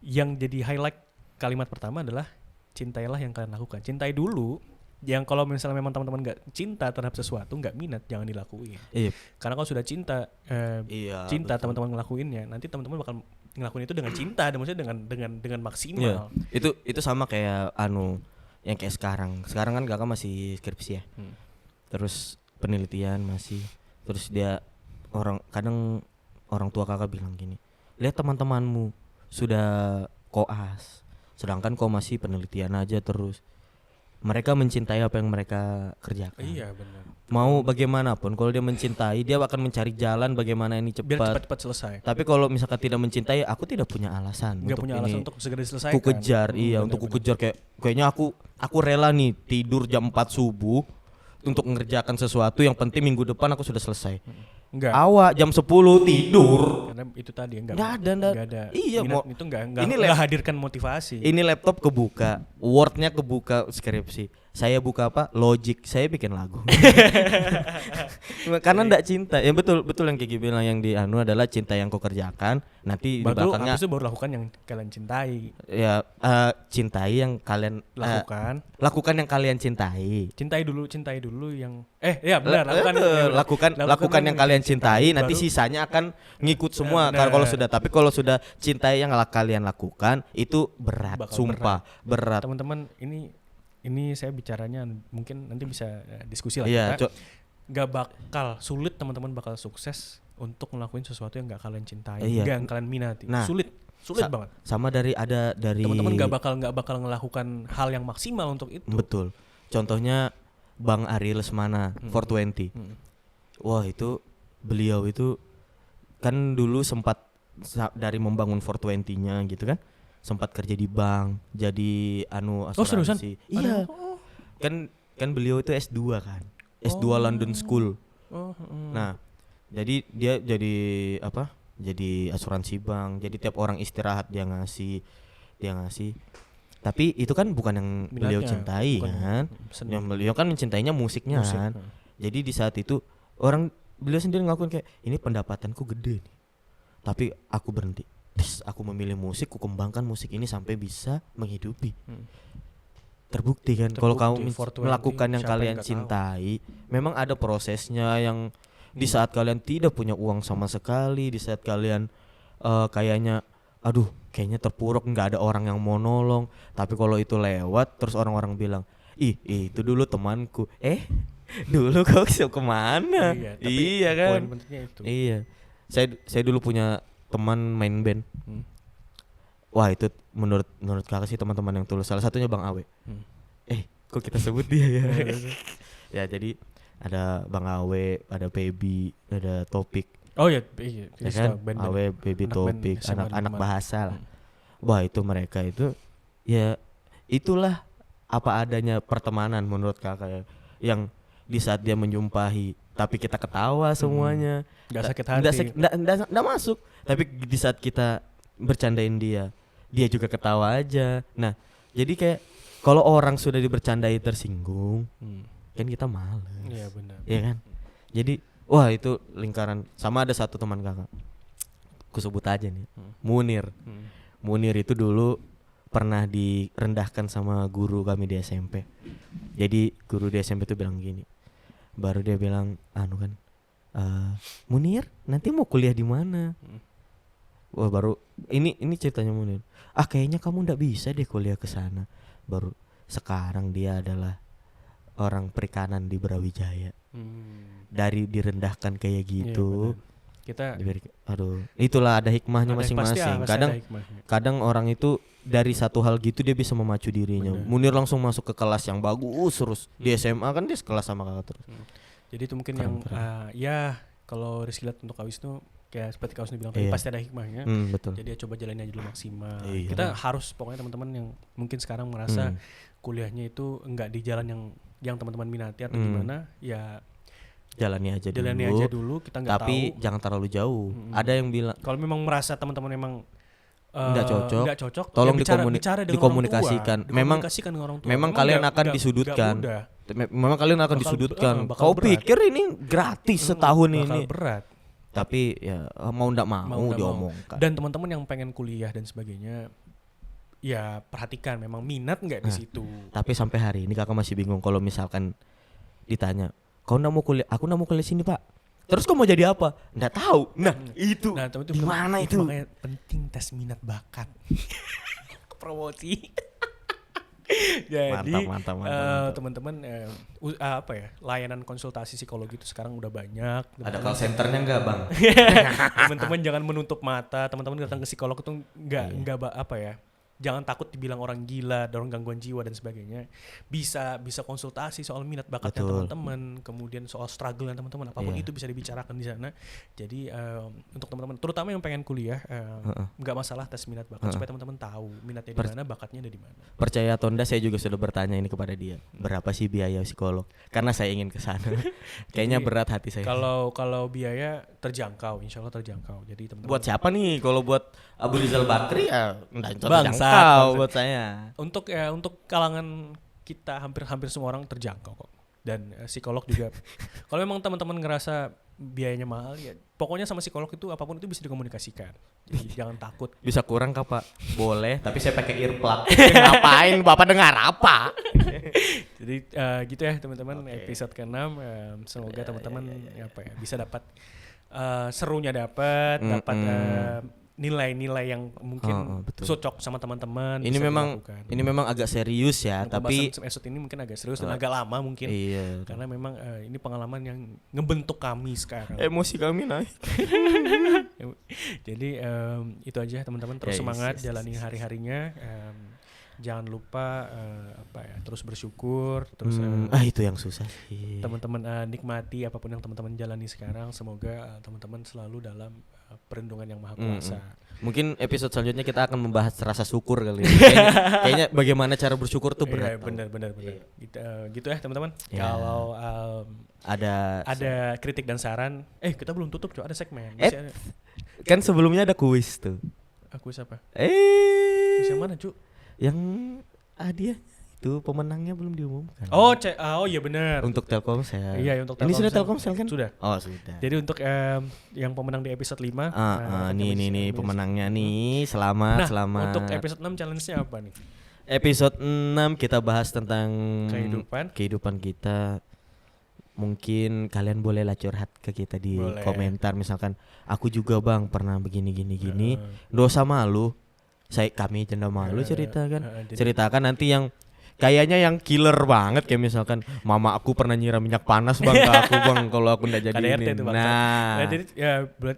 yang jadi highlight kalimat pertama adalah cintailah yang kalian lakukan cintai dulu yang kalau misalnya memang teman-teman nggak cinta terhadap sesuatu nggak minat jangan dilakuin karena kalau sudah cinta teman-teman ngelakuinnya nanti teman-teman bakal ngelakuin itu dengan cinta dan maksudnya dengan maksimal itu sama kayak yang kayak sekarang kan kakak masih skripsi ya terus penelitian masih terus dia kadang orang tua kakak bilang gini lihat mereka mencintai apa yang mereka kerjakan. Iya benar. Mau bagaimanapun, kalau dia mencintai, dia akan mencari jalan bagaimana ini Biar cepat. cepat-cepat selesai. Tapi kalau misalkan tidak mencintai, aku tidak punya alasan Nggak untuk punya ini. alasan untuk segera diselesaikan. Ku kejar, iya, untuk ku kejar kayaknya aku rela nih tidur jam 4 subuh untuk mengerjakan sesuatu yang penting minggu depan aku sudah selesai. Enggak. Awak jam 10 tidur. Karena itu tadi enggak Nggak ada. Iya, minat mau itu enggak ini enggak hadirkan motivasi. Ini laptop kebuka, Word-nya kebuka skripsi. Saya buka apa? Logic. Saya bikin lagu. Karena enggak cinta. Ya betul yang Kiki bilang, yang di anu adalah cinta yang kau kerjakan. Nanti di belakangnya Habis itu baru lakukan yang kalian cintai. ya cintai yang kalian lakukan yang kalian cintai. Cintai dulu yang benar, lakukan yang kalian cintai, nanti sisanya akan ngikut semua. Kalau sudah, tapi kalau sudah cintai yang kalian lakukan itu berat, sumpah berat. Teman-teman, ini saya bicaranya mungkin nanti bisa diskusi lah. Iya, nggak bakal sulit, teman-teman bakal sukses untuk ngelakuin sesuatu yang nggak kalian cintai, yang kalian minati. Nah, sulit banget. Sama dari teman-teman nggak bakal melakukan hal yang maksimal untuk itu. Betul. Contohnya Bang Ari Lesmana 420. Wah, itu beliau itu kan dulu sempat dari membangun 420-nya gitu kan. Sempat kerja di bank, jadi asuransi. Iya. Kan beliau itu S2 kan. S2 London School. Nah, jadi dia jadi apa? Jadi asuransi bank. Jadi tiap orang istirahat dia ngasih. Tapi itu kan bukan yang beliau cintai kan. Yang beliau kan mencintainya musiknya kan. Jadi di saat itu beliau sendiri ngakuin kayak, ini pendapatanku gede nih. Tapi aku berhenti. Aku memilih musik, ku kembangkan musik ini sampai bisa menghidupi. Terbukti kan kalau kamu melakukan yang kalian cintai, memang ada prosesnya yang di saat kalian tidak punya uang sama sekali, di saat kalian kayaknya kayaknya terpuruk, nggak ada orang yang mau nolong. Tapi kalau itu lewat, terus orang-orang bilang, itu dulu temanku. Dulu kau kemana? Iya kan? Iya. Saya dulu punya teman main band. Wah, itu menurut kakak sih teman-teman yang tulus. Salah satunya Bang Awe. Kok kita sebut dia ya? Ya, jadi ada Bang Awe, ada Baby, ada Topik. Oh iya, ya kan? Awe, Baby, Topik, anak-anak bahasa lah. Wah, itu mereka itu ya itulah apa adanya pertemanan menurut kakak ya. Yang di saat dia menjumpahi tapi kita ketawa semuanya. Gak sakit hati. Nggak masuk. Tapi di saat kita bercandain dia juga ketawa aja. Nah, jadi kayak kalau orang sudah dibercandai tersinggung, kan kita males. Iya benar. Iya kan? Jadi wah, itu lingkaran. Sama ada satu teman kakak, aku sebut aja nih, Munir. Munir itu dulu pernah direndahkan sama guru kami di SMP. Jadi guru di SMP itu bilang gini, baru dia bilang Munir nanti mau kuliah di mana? Wah, baru ini ceritanya Munir. Kayaknya kamu ndak bisa deh kuliah ke sana. Baru sekarang dia adalah orang perikanan di Brawijaya. Dari direndahkan kayak gitu. Kita itulah ada hikmahnya masing-masing. Kadang orang itu dari satu hal gitu dia bisa memacu dirinya. Munir langsung masuk ke kelas yang bagus terus. Di SMA kan dia sekelas sama kakak terus. Jadi itu mungkin ya kalau Rizky lihat untuk Kak Wisnu kayak seperti Kak Wisnu bilang tadi, pasti ada hikmahnya. Betul. Jadi ya coba jalanin aja dulu maksimal. Kita harus, pokoknya teman-teman yang mungkin sekarang merasa kuliahnya itu enggak di jalan yang teman-teman minati atau gimana, ya jalani aja dulu, kita nggak tahu. Tapi jangan terlalu jauh. Ada yang bilang kalau memang merasa teman-teman memang nggak cocok, ya tolong dikomunikasikan. Memang kalian akan disudutkan. Memang kalian akan disudutkan. Kau pikir ini gratis setahun ini? Berat. Tapi ya mau ndak mau diomongkan. Dan teman-teman yang pengen kuliah dan sebagainya, ya perhatikan memang minat nggak di situ. Tapi sampai hari ini kakak masih bingung kalau misalkan ditanya, kau ndak mau kuliah? Aku ndak mau kuliah sini, Pak. Terus kau mau jadi apa? Nggak tahu. Itu gimana itu? Makanya penting tes minat bakat. Promosi. Jadi mantap. teman-teman layanan konsultasi psikologi itu sekarang udah banyak. Ada call centernya nggak, Bang? Teman-teman jangan menutup mata. Teman-teman datang ke psikolog itu nggak jangan takut dibilang orang gila, orang gangguan jiwa dan sebagainya. Bisa konsultasi soal minat bakatnya teman-teman, kemudian soal struggle teman-teman, apapun itu bisa dibicarakan di sana. Jadi untuk teman-teman, terutama yang pengen kuliah, nggak masalah tes minat bakat supaya teman-teman tahu minatnya di mana, bakatnya ada di mana. Percaya atau enggak, saya juga sudah bertanya ini kepada dia. Berapa sih biaya psikolog? Karena saya ingin ke sana. Kayaknya berat hati saya. Kalau biaya terjangkau, insya Allah terjangkau. Jadi teman-teman. Buat siapa nih? Kalau buat Abu Rizal Bakri ya enggak Bangsa buat saya. Untuk kalangan kita hampir semua orang terjangkau kok. Dan psikolog juga. Kalau memang teman-teman ngerasa biayanya mahal, ya pokoknya sama psikolog itu apapun itu bisa dikomunikasikan. Jadi jangan takut. Bisa kurang kah Pak? Boleh, tapi saya pakai earplug. Ngapain? Bapak dengar apa? Jadi gitu ya teman-teman, episode ke-6 semoga teman-teman bisa dapat serunya dapat nilai-nilai yang mungkin cocok sama teman-teman. Ini memang agak serius ya, tapi episode ini mungkin agak serius dan agak lama mungkin. Iya. Karena memang ini pengalaman yang ngebentuk kami sekarang. Emosi kami naik. Jadi itu aja teman-teman, terus semangat jalani hari-harinya. Jangan lupa terus bersyukur, terus itu yang susah. Teman-teman nikmati apapun yang teman-teman jalani sekarang. Semoga teman-teman selalu dalam perlindungan yang Maha Kuasa. Mungkin episode selanjutnya kita akan membahas rasa syukur kali. Kayaknya bagaimana cara bersyukur tuh berat. Benar. Gitu ya teman-teman. Kalau ada kritik dan saran, kita belum tutup coba, ada segmen. Kan sebelumnya ada kuis tuh. Kuis apa? Kuis yang mana cu? Yang hadiah itu pemenangnya belum diumumkan. Oh iya benar. Untuk Telkomsel. Iya, untuk Telkomsel. Ini sudah Telkomsel kan? Sudah. Oh, sudah. Jadi untuk yang pemenang di episode 5. Nih pemenangnya nih. Selamat. Untuk episode 6 challenge-nya apa nih? Episode 6 kita bahas tentang kehidupan kita. Mungkin kalian bolehlah curhat ke kita di komentar, misalkan aku juga Bang pernah begini. Nggak usah malu. Kami janda malu ceritakan nanti yang kayaknya yang killer banget, kayak misalkan mama aku pernah nyiram minyak panas Bang ke aku Bang kalau aku nggak jadi ini.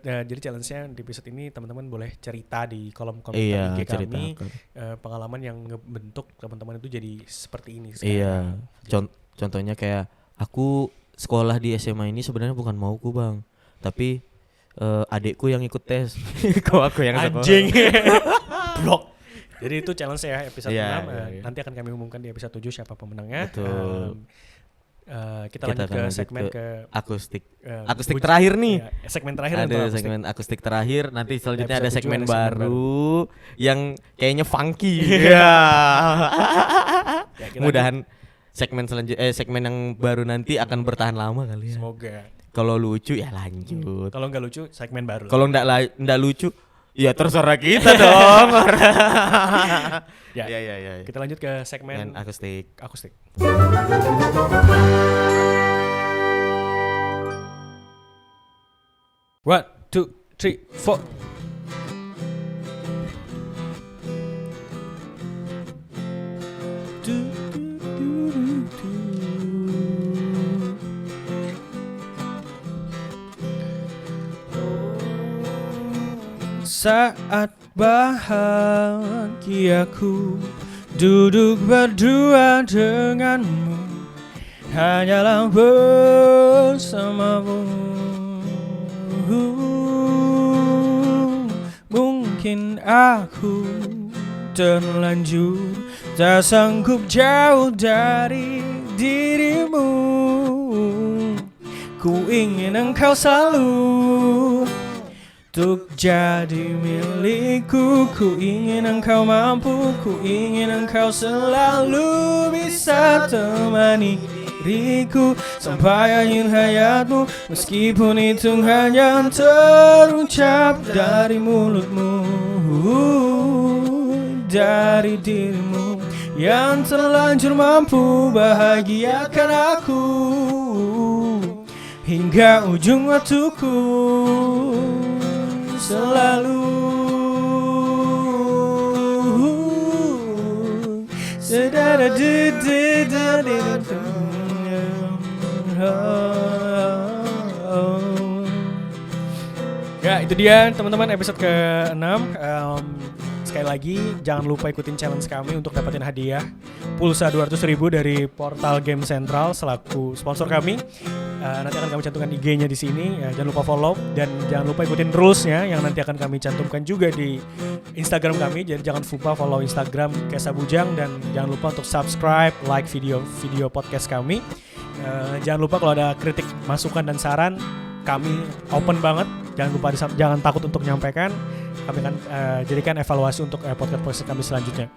Jadi challenge-nya di episode ini teman-teman boleh cerita di kolom komentar IG kami pengalaman yang ngebentuk teman-teman itu jadi seperti ini sekarang. Iya. Contohnya kayak aku sekolah di SMA ini sebenarnya bukan mauku Bang, tapi adekku yang ikut tes. Kok aku yang anjing. Blok. Jadi itu challenge ya episode 6. Nanti akan kami umumkan di episode 7 siapa pemenangnya. Betul. Kita lanjut ke segmen akustik. Akustik terakhir nih. Segmen terakhir ada segmen akustik terakhir. Nanti selanjutnya ada segmen baru yang kayaknya funky. Mudahan segmen yang baru nanti akan bertahan lama kali ya. Semoga. Kalau lucu ya lanjut. Kalau nggak lucu segmen baru. Kalau nggak lucu ya terserah kita dong. Ya. Kita lanjut ke segmen akustik. 1, 2, 3, 4. Saat bahagiaku duduk berdua denganmu, hanyalah bersamamu. Mungkin aku terlanjur tak sanggup jauh dari dirimu. Ku ingin engkau selalu untuk jadi milikku. Ku ingin engkau mampu, ku ingin engkau selalu bisa temani diriku sampai akhir hayatmu. Meskipun itu hanya terucap dari mulutmu, dari dirimu yang terlanjur mampu bahagiakan aku hingga ujung waktuku. Selalu Ya itu dia teman-teman episode ke-6. sekali lagi jangan lupa ikutin challenge kami untuk dapetin hadiah pulsa 200.000 dari Portal Game Central selaku sponsor kami. Nanti akan kami cantumkan IG-nya di sini. Jangan lupa follow dan jangan lupa ikutin rules-nya yang nanti akan kami cantumkan juga di Instagram kami. Jadi jangan lupa follow Instagram Kesa Bujang dan jangan lupa untuk subscribe, like video podcast kami. Jangan lupa kalau ada kritik, masukan dan saran, kami open banget. Jangan lupa jangan takut untuk menyampaikan. Kami akan jadikan evaluasi untuk podcast kami selanjutnya.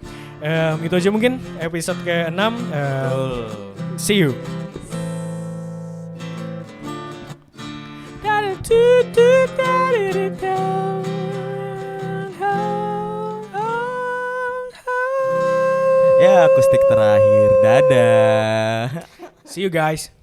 Itu aja mungkin episode ke-6. See you. Ya, akustik terakhir. Dadah. See you guys.